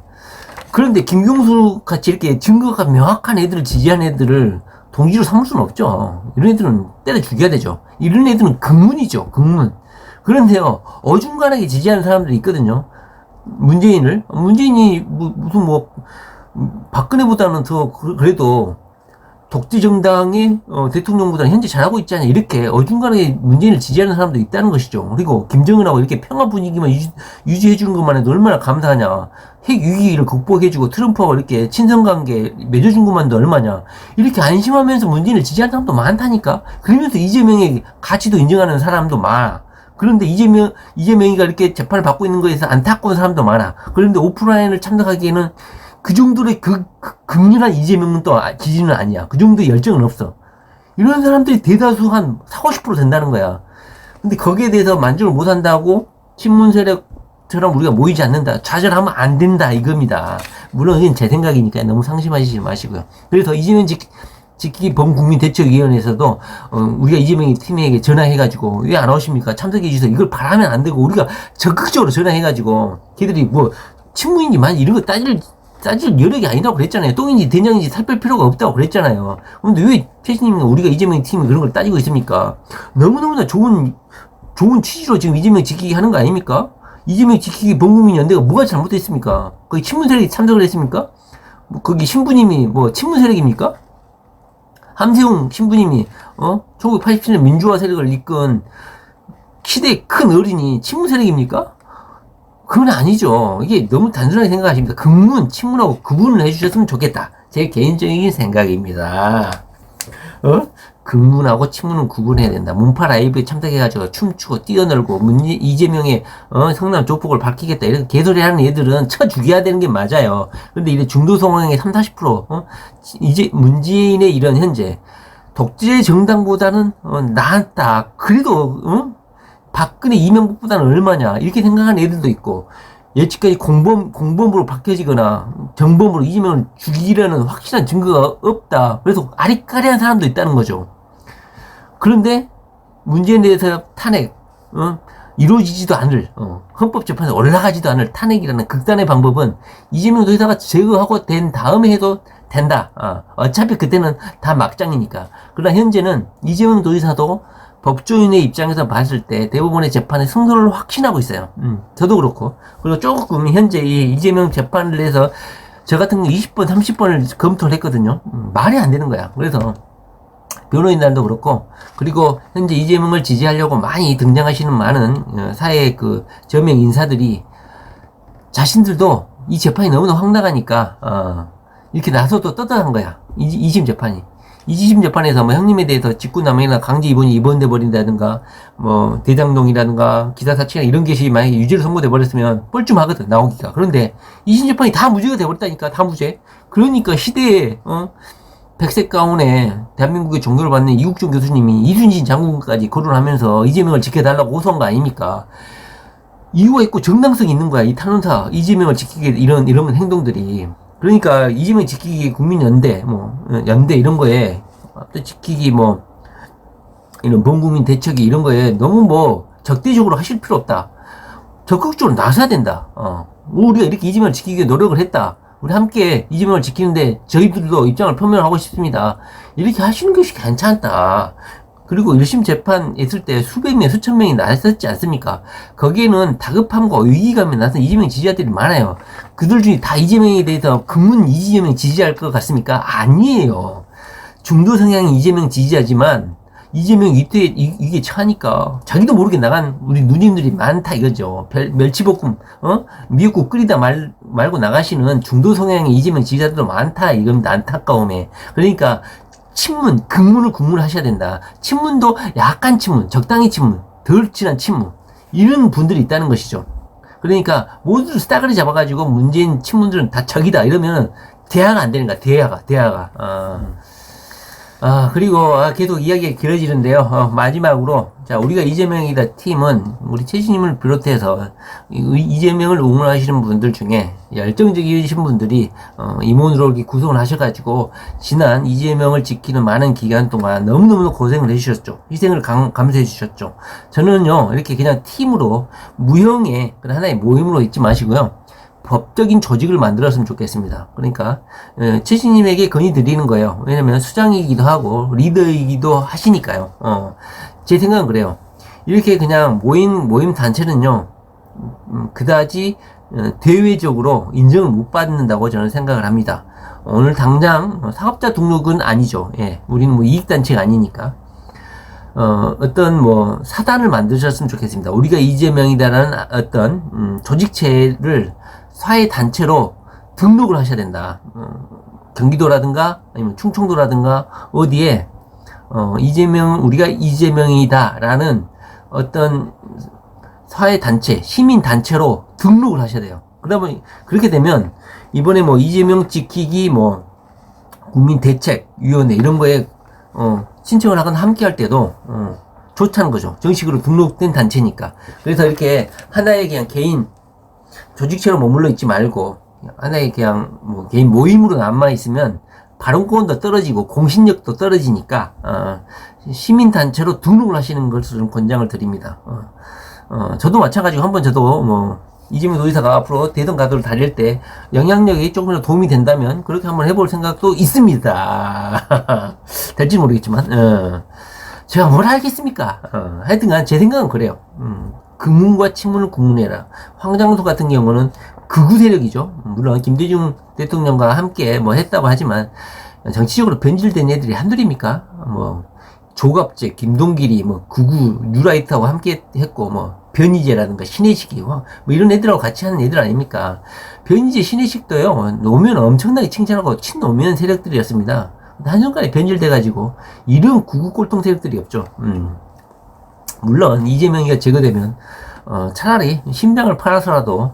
그런데 김경수 같이 이렇게 증거가 명확한 애들을 지지하는 애들을 동지로 삼을 수는 없죠. 이런 애들은 때려 죽여야 되죠. 이런 애들은 극문이죠. 극문. 그런데요, 어중간하게 지지하는 사람들이 있거든요. 문재인이 무슨 박근혜보다는 더 그래도 독재 정당의 대통령보다는 현재 잘하고 있지 않냐, 이렇게 어중간하게 문재인을 지지하는 사람도 있다는 것이죠. 그리고 김정은하고 이렇게 평화 분위기만 유지해주는 것만 해도 얼마나 감사하냐. 핵 위기를 극복해주고 트럼프하고 이렇게 친선관계 맺어준 것만도 얼마냐. 이렇게 안심하면서 문재인을 지지하는 사람도 많다니까. 그러면서 이재명의 가치도 인정하는 사람도 많아. 그런데 이재명이가 이렇게 재판을 받고 있는 거에서 안타까운 사람도 많아. 그런데 오프라인을 참석하기에는 그 정도의 극렬한 이재명은 또 지지는 아니야. 그 정도의 열정은 없어. 이런 사람들이 대다수 한 40, 50% 된다는 거야. 근데 거기에 대해서 만족을 못 한다고 친문 세력처럼 우리가 모이지 않는다, 좌절하면 안 된다, 이겁니다. 물론 이건 제 생각이니까 너무 상심하시지 마시고요. 그래서 이재명 지키기 범국민대책위원회에서도 우리가 이재명이 팀에게 전화해가지고 왜 안 오십니까? 참석해주세요. 이걸 바라면 안 되고 우리가 적극적으로 전화해가지고 걔들이 친문인지 만 이런 거 따질 여력이 아니라고 그랬잖아요. 똥인지 된장인지 살뺄 필요가 없다고 그랬잖아요. 근데 왜 최신님과 우리가 이재명 팀이 그런 걸 따지고 있습니까? 너무너무나 좋은 취지로 지금 이재명 지키기 하는 거 아닙니까? 이재명 지키기 범국민연대가 뭐가 잘못됐습니까? 거기 친문 세력이 참석을 했습니까? 거기 신부님이 친문 세력입니까? 함세웅 신부님이 1987년 민주화 세력을 이끈 시대의 큰 어린이 친문 세력입니까? 그건 아니죠. 이게 너무 단순하게 생각하십니다. 극문, 친문하고 구분을 해주셨으면 좋겠다. 제 개인적인 생각입니다. 극문하고 친문은 구분해야 된다. 문파 라이브에 참석해가지고 춤추고 뛰어놀고 이재명의 성남 조폭을 밝히겠다, 이렇게 개소리 하는 애들은 쳐 죽여야 되는 게 맞아요. 근데 이래 중도 성향의 30-40% 이제 문재인의 이런 현재 독재 정당보다는 낫다. 그래도 박근혜 이명박보다는 얼마냐, 이렇게 생각하는 애들도 있고, 예측까지 공범으로 밝혀지거나 정범으로 이재명을 죽이려는 확실한 증거가 없다. 그래서 아리까리한 사람도 있다는 거죠. 그런데 문재인에 대해서 탄핵 이루어지지도 않을, 헌법재판에 올라가지도 않을 탄핵이라는 극단의 방법은 이재명 도지사가 제거하고 된 다음에 해도 된다. 어차피 그때는 다 막장이니까. 그러나 현재는 이재명 도지사도 법조인의 입장에서 봤을 때 대법원의 재판의 승소를 확신하고 있어요. 저도 그렇고. 그리고 조금 현재 이 이재명 재판을 해서 저 같은 거 20번, 30번을 검토를 했거든요. 말이 안 되는 거야. 그래서 변호인단도 그렇고, 그리고 현재 이재명을 지지하려고 많이 등장하시는 많은 사회 저명 인사들이 자신들도 이 재판이 너무나 황당하니까 이렇게 나서도 떳떳한 거야. 2심 재판이. 2심 재판에서 형님에 대해서 직권남용이나 강제 입원이 입원돼 버린다든가 대장동이라든가 기사 사치나 이런 것이 만약에 유죄로 선고돼 버렸으면 뻘쭘하거든, 나오기가. 그런데 2심 재판이 다 무죄가 돼 버렸다니까. 다 무죄. 그러니까 시대에 백색 가운에 대한민국의 종교를 받는 이국종 교수님이 이순신 장군까지 거론하면서 이재명을 지켜달라고 호소한 거 아닙니까? 이유가 있고 정당성이 있는 거야. 이 탄원사 이재명을 지키게 이런 행동들이. 그러니까 이재명 지키기 국민연대 연대 이런 거에 또 지키기 이런 범국민 대책이 이런 거에 너무 적대적으로 하실 필요 없다. 적극적으로 나서야 된다. 우리가 이렇게 이재명을 지키기 위해 노력을 했다. 우리 함께 이재명을 지키는데 저희들도 입장을 표명하고 싶습니다. 이렇게 하시는 것이 괜찮다. 그리고 1심 재판 했을 때 수백 명, 수천 명이 나섰지 않습니까? 거기에는 다급함과 위기감에 나선 이재명 지지자들이 많아요. 그들 중에 다 이재명에 대해서 극문 이재명 지지할 것 같습니까? 아니에요. 중도 성향의 이재명 지지자지만 이재명 이게 처하니까 자기도 모르게 나간 우리 누님들이 많다 이거죠. 멸치볶음 미역국 끓이다 말고 나가시는 중도 성향의 이재명 지지자들도 많다 이겁니다. 안타까움에. 그러니까 친문, 극문을 국문하셔야 된다. 친문도 약간 친문, 적당히 친문, 덜 친한 친문, 이런 분들이 있다는 것이죠. 그러니까 모두를 스타그리 잡아가지고 문재인 친문들은 다 적이다 이러면 대화가 안 되는 거야. 대화가. 그리고, 계속 이야기가 길어지는데요. 마지막으로, 자, 우리가 이재명이다 팀은, 우리 최신님을 비롯해서, 이재명을 응원하시는 분들 중에, 열정적이신 분들이, 임원으로 이렇게 구성을 하셔가지고, 지난 이재명을 지키는 많은 기간 동안 너무너무 고생을 해주셨죠. 희생을 감수해 주셨죠. 저는요, 이렇게 그냥 팀으로, 무형의, 그런 하나의 모임으로 잊지 마시고요. 법적인 조직을 만들었으면 좋겠습니다. 그러니까 최신님에게 건의드리는 거예요. 왜냐면 수장이기도 하고 리더이기도 하시니까요. 제 생각은 그래요. 이렇게 그냥 모임 단체는요, 그다지 대외적으로 인정을 못 받는다고 저는 생각을 합니다. 오늘 당장 사업자 등록은 아니죠. 예, 우리는 뭐 이익단체가 아니니까. 어떤 사단을 만드셨으면 좋겠습니다. 우리가 이재명이다라는 어떤 조직체를 사회 단체로 등록을 하셔야 된다. 경기도라든가 아니면 충청도라든가 어디에 우리가 이재명이다라는 어떤 사회 단체, 시민 단체로 등록을 하셔야 돼요. 그러면 그렇게 되면 이번에 이재명 지키기 국민대책위원회 이런 거에 신청을 하거나 함께 할 때도 좋다는 거죠. 정식으로 등록된 단체니까. 그래서 이렇게 하나의 그냥 개인 조직체로 머물러 있지 말고 하나의 그냥 개인 모임으로 남아 있으면 발언권도 떨어지고 공신력도 떨어지니까 시민단체로 등록을 하시는 것을 좀 권장을 드립니다. 저도 마찬가지고 한번 저도 이재명 도지사가 앞으로 대선 가도를 달릴 때 영향력이 조금이라도 도움이 된다면 그렇게 한번 해볼 생각도 있습니다. 될지 모르겠지만 제가 뭘 알겠습니까? 하여튼간 제 생각은 그래요. 금문과 친문을 국문해라. 황장수 같은 경우는 극우 세력이죠. 물론 김대중 대통령과 함께 했다고 하지만 정치적으로 변질된 애들이 한둘입니까? 조갑재, 김동길이 극우 뉴라이트하고 함께 했고 변희재라든가 신혜식이 이런 애들하고 같이 하는 애들 아닙니까? 변희재, 신혜식도요 노무현 엄청나게 칭찬하고 친노무현 세력들이었습니다. 한순간에 변질돼가지고 이런 극우 꼴통 세력들이 없죠. 물론 이재명이가 제거되면 차라리 심장을 팔아서라도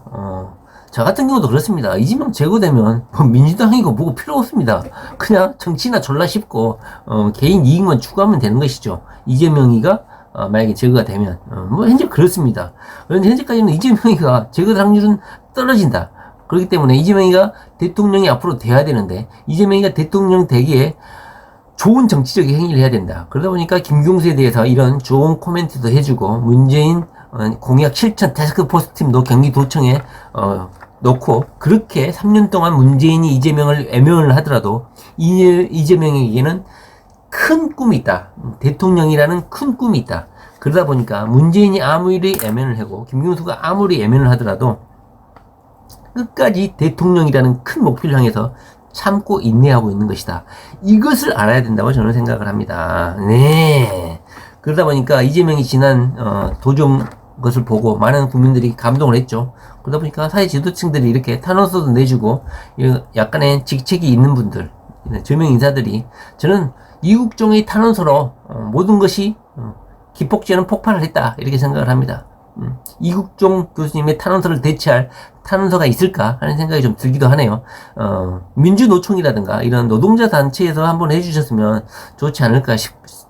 저 같은 경우도 그렇습니다. 이재명 제거되면 민주당이고 뭐고 필요 없습니다. 그냥 정치나 졸라 쉽고 개인 이익만 추구하면 되는 것이죠. 이재명이가 만약에 제거가 되면 현재 그렇습니다. 그런데 현재까지는 이재명이가 제거될 확률은 떨어진다. 그렇기 때문에 이재명이가 대통령이 앞으로 돼야 되는데 이재명이가 대통령 되기에 좋은 정치적인 행위를 해야 된다. 그러다 보니까 김경수에 대해서 이런 좋은 코멘트도 해주고 문재인 공약 실천 태스크포스 팀도 경기도청에 놓고 그렇게 3년 동안 문재인이 이재명을 애면을 하더라도 이재명에게는 큰 꿈이 있다. 대통령이라는 큰 꿈이 있다. 그러다 보니까 문재인이 아무리 애면을 하고 김경수가 아무리 애면을 하더라도 끝까지 대통령이라는 큰 목표를 향해서 참고 인내하고 있는 것이다. 이것을 알아야 된다고 저는 생각을 합니다. 네. 그러다 보니까 이재명이 지난 도정 것을 보고 많은 국민들이 감동을 했죠. 그러다 보니까 사회 지도층들이 이렇게 탄원서도 내주고 약간의 직책이 있는 분들, 저명 인사들이 저는 이국종의 탄원서로 모든 것이 기폭제는 폭발을 했다 이렇게 생각을 합니다. 이국종 교수님의 탄원서를 대체할 탄원서가 있을까 하는 생각이 좀 들기도 하네요. 민주노총이라든가 이런 노동자 단체에서 한번 해주셨으면 좋지 않을까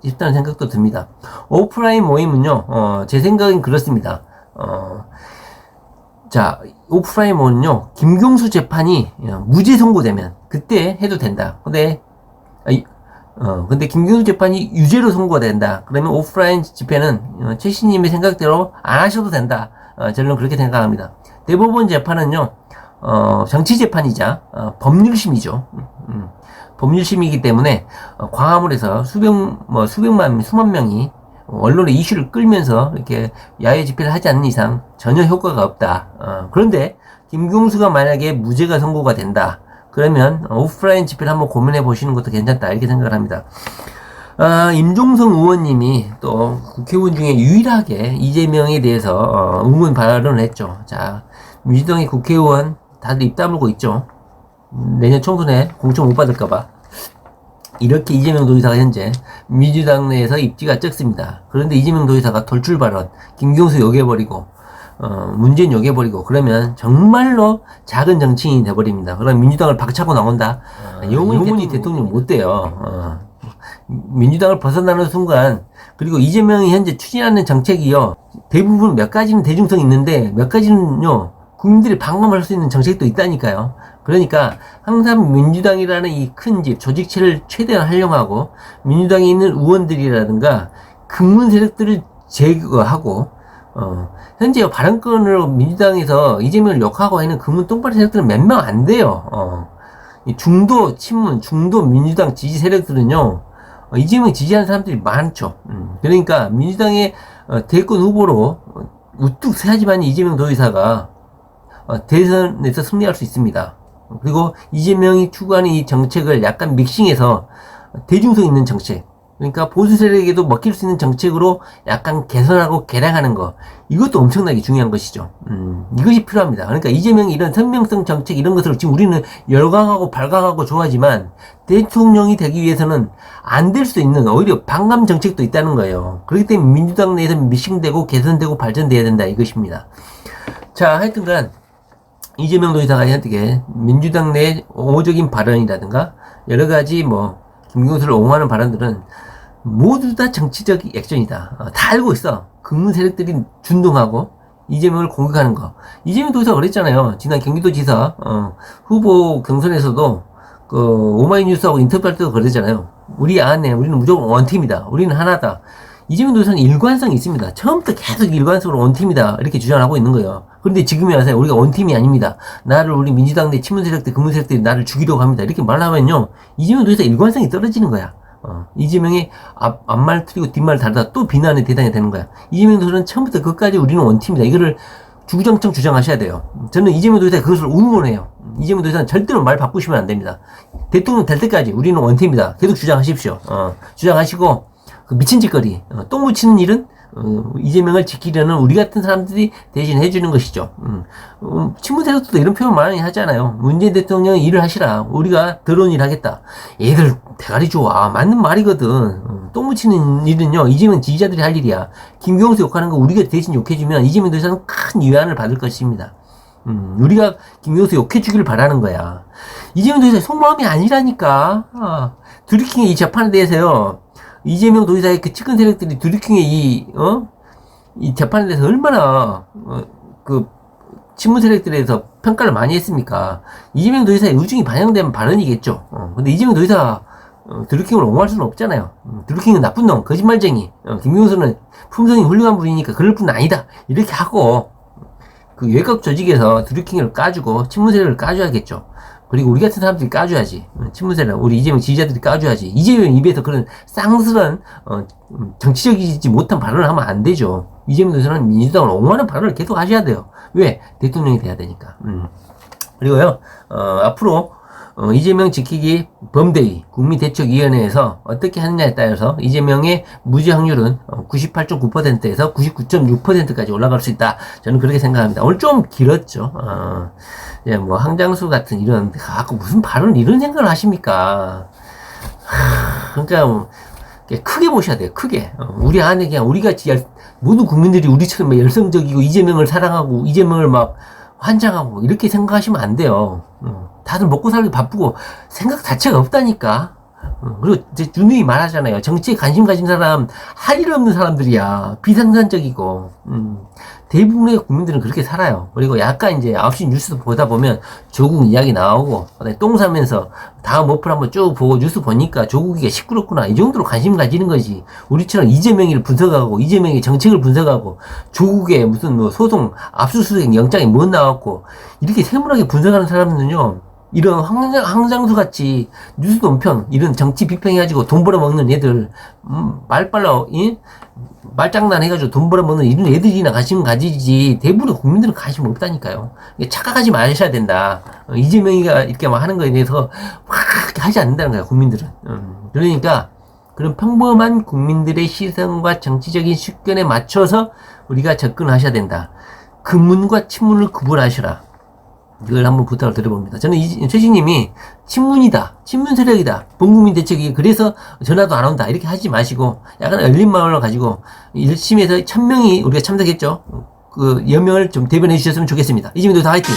싶다는 생각도 듭니다. 오프라인 모임은요, 제 생각은 그렇습니다. 자, 오프라인 모임은요, 김경수 재판이 무죄 선고되면 그때 해도 된다. 근데 김경수 재판이 유죄로 선고가 된다. 그러면 오프라인 집회는 최신님의 생각대로 안 하셔도 된다. 저는 그렇게 생각합니다. 대법원 재판은요, 정치 재판이자 법률심이죠. 법률심이기 때문에 광화문에서 수만 명이 언론의 이슈를 끌면서 이렇게 야외 집회를 하지 않는 이상 전혀 효과가 없다. 그런데 김경수가 만약에 무죄가 선고가 된다. 그러면 오프라인 집회를 한번 고민해 보시는 것도 괜찮다 이렇게 생각을 합니다. 임종성 의원님이 또 국회의원 중에 유일하게 이재명에 대해서 응원 발언을 했죠. 자, 민주당의 국회의원 다들 입 다물고 있죠. 내년 총선에 공천 못 받을까봐. 이렇게 이재명 도지사가 현재 민주당 내에서 입지가 적습니다. 그런데 이재명 도지사가 돌출 발언, 김경수 욕해버리고 문재인 욕해버리고 그러면 정말로 작은 정치인이 돼버립니다. 그럼 민주당을 박차고 나온다. 영원히 대통령 못 돼요. 민주당을 벗어나는 순간, 그리고 이재명이 현재 추진하는 정책이요, 대부분 몇 가지는 대중성이 있는데 몇 가지는요 국민들이 반감할 수 있는 정책도 있다니까요. 그러니까 항상 민주당이라는 이 큰 집 조직체를 최대한 활용하고 민주당에 있는 의원들이라든가 극문 세력들을 제거하고 현재 발언권으로 민주당에서 이재명을 욕하고 있는 극문 똥파리 세력들은 몇 명 안 돼요. 이 중도 친문, 중도 민주당 지지 세력들은요 이재명 지지하는 사람들이 많죠. 그러니까 민주당의 대권 후보로 우뚝 서야지만 이재명 도지사가 대선에서 승리할 수 있습니다. 그리고 이재명이 추구하는 이 정책을 약간 믹싱해서 대중성 있는 정책, 그러니까 보수 세력에도 먹힐 수 있는 정책으로 약간 개선하고 개량하는 거, 이것도 엄청나게 중요한 것이죠. 이것이 필요합니다. 그러니까 이재명이 이런 선명성 정책 이런 것을 지금 우리는 열광하고 발광하고 좋아하지만 대통령이 되기 위해서는 안 될 수 있는 오히려 반감 정책도 있다는 거예요. 그렇기 때문에 민주당 내에서 믹싱되고 개선되고 발전돼야 된다 이것입니다. 자, 하여튼간 이재명 도지사가 현재 민주당 내 옹호적인 발언이라든가 여러 가지 김경수를 옹호하는 발언들은 모두 다 정치적 액션이다. 다 알고 있어. 극문 세력들이 준동하고 이재명을 공격하는 거. 이재명 도지사가 그랬잖아요. 지난 경기도지사 후보 경선에서도 오마이뉴스하고 인터뷰할 때도 그랬잖아요. 우리 안에 우리는 무조건 원팀이다. 우리는 하나다. 이재명 도지사는 일관성이 있습니다. 처음부터 계속 일관성으로 원팀이다 이렇게 주장하고 있는 거예요. 그런데 지금에 와서 우리가 원팀이 아닙니다. 우리 민주당 내 친문 세력들, 극문 세력들이 나를 죽이려고 합니다. 이렇게 말하면요, 이재명 도지사 일관성이 떨어지는 거야. 이재명이 앞말 틀리고 뒷말 다르다 또 비난의 대상이 되는 거야. 이재명 도지사는 처음부터 끝까지 우리는 원팀이다. 이거를 주구장창 주장하셔야 돼요. 저는 이재명 도지사 그것을 응원해요. 이재명 도지사는 절대로 말 바꾸시면 안 됩니다. 대통령 될 때까지 우리는 원팀이다. 계속 주장하십시오. 주장하시고 그 미친 짓거리, 똥 묻히는 일은 이재명을 지키려는 우리 같은 사람들이 대신 해주는 것이죠. 친문 세력들도 이런 표현 많이 하잖아요. 문재인 대통령이 일을 하시라. 우리가 더러운 일 하겠다. 얘들 대가리 좋아. 맞는 말이거든. 똥 묻히는 일은요, 이재명 지지자들이 할 일이야. 김경수 욕하는 거 우리가 대신 욕해주면 이재명 도지사는 큰 위안을 받을 것입니다. 우리가 김경수 욕해주기를 바라는 거야. 이재명 도지사 속마음이 아니라니까. 드루킹의 이 재판에 대해서요, 이재명 도지사의 그 측근 세력들이 드루킹의 이 재판에 대해서 얼마나 친문 세력들에서 평가를 많이 했습니까? 이재명 도지사의 의중이 반영된 발언이겠죠. 근데 이재명 도지사 드루킹을 옹호할 수는 없잖아요. 드루킹은 나쁜 놈, 거짓말쟁이. 김경수는 품성이 훌륭한 분이니까 그럴 뿐 아니다. 이렇게 하고 그 외곽 조직에서 드루킹을 까주고 친문 세력을 까줘야겠죠. 그리고 우리 같은 사람들이 까줘야지. 친문세력, 우리 이재명 지지자들이 까줘야지. 이재명 입에서 그런 쌍스런 정치적이지 못한 발언을 하면 안 되죠. 이재명 도지사는 민주당을 옹호하는 발언을 계속 하셔야 돼요. 왜? 대통령이 돼야 되니까. 그리고요, 앞으로 이재명 지키기 범대위 국민대책위원회에서 어떻게 하느냐에 따라서 이재명의 무죄 확률은 98.9%에서 99.6%까지 올라갈 수 있다. 저는 그렇게 생각합니다. 오늘 좀 길었죠. 황장수 같은 이런 무슨 발언 이런 생각을 하십니까? 그러니까 크게 보셔야 돼요. 크게. 우리 안에 그냥 우리같이 모든 국민들이 우리처럼 열성적이고 이재명을 사랑하고 이재명을 막 환장하고 이렇게 생각하시면 안 돼요. 다들 먹고 살기 바쁘고 생각 자체가 없다니까. 그리고 이제 누누이 말하잖아요. 정치에 관심 가진 사람 할 일 없는 사람들이야. 비생산적이고. 대부분의 국민들은 그렇게 살아요. 그리고 약간 이제 9시 뉴스 보다 보면 조국 이야기 나오고 똥 싸면서 다음 어플 한번 쭉 보고 뉴스 보니까 조국이가 시끄럽구나. 이 정도로 관심 가지는 거지. 우리처럼 이재명을 분석하고 이재명의 정책을 분석하고 조국의 무슨 소송 압수수색 영장이 뭐 나왔고 이렇게 세밀하게 분석하는 사람들은요, 이런 황장수 같이 뉴스 논평 이런 정치 비평해가지고 돈 벌어먹는 애들, 말빨라 말장난 해가지고 돈 벌어먹는 이런 애들이나 관심 가지지 대부분의 국민들은 관심 없다니까요. 착각하지 마셔야 된다. 이재명이가 이렇게 막 하는 거에 대해서 막 하지 않는다는 거야, 국민들은. 그러니까 그런 평범한 국민들의 시선과 정치적인 식견에 맞춰서 우리가 접근하셔야 된다. 극문과 친문을 구분하시라. 이걸 한번 부탁을 드려봅니다. 저는 최식님이 친문이다, 친문 세력이다, 본국민 대책이 그래서 전화도 안 온다 이렇게 하지 마시고 약간 열린 마음을 가지고 열심히 해서 1000명이 우리가 참석했죠. 그 연명을 좀 대변해 주셨으면 좋겠습니다. 이재명 도지사 화이팅!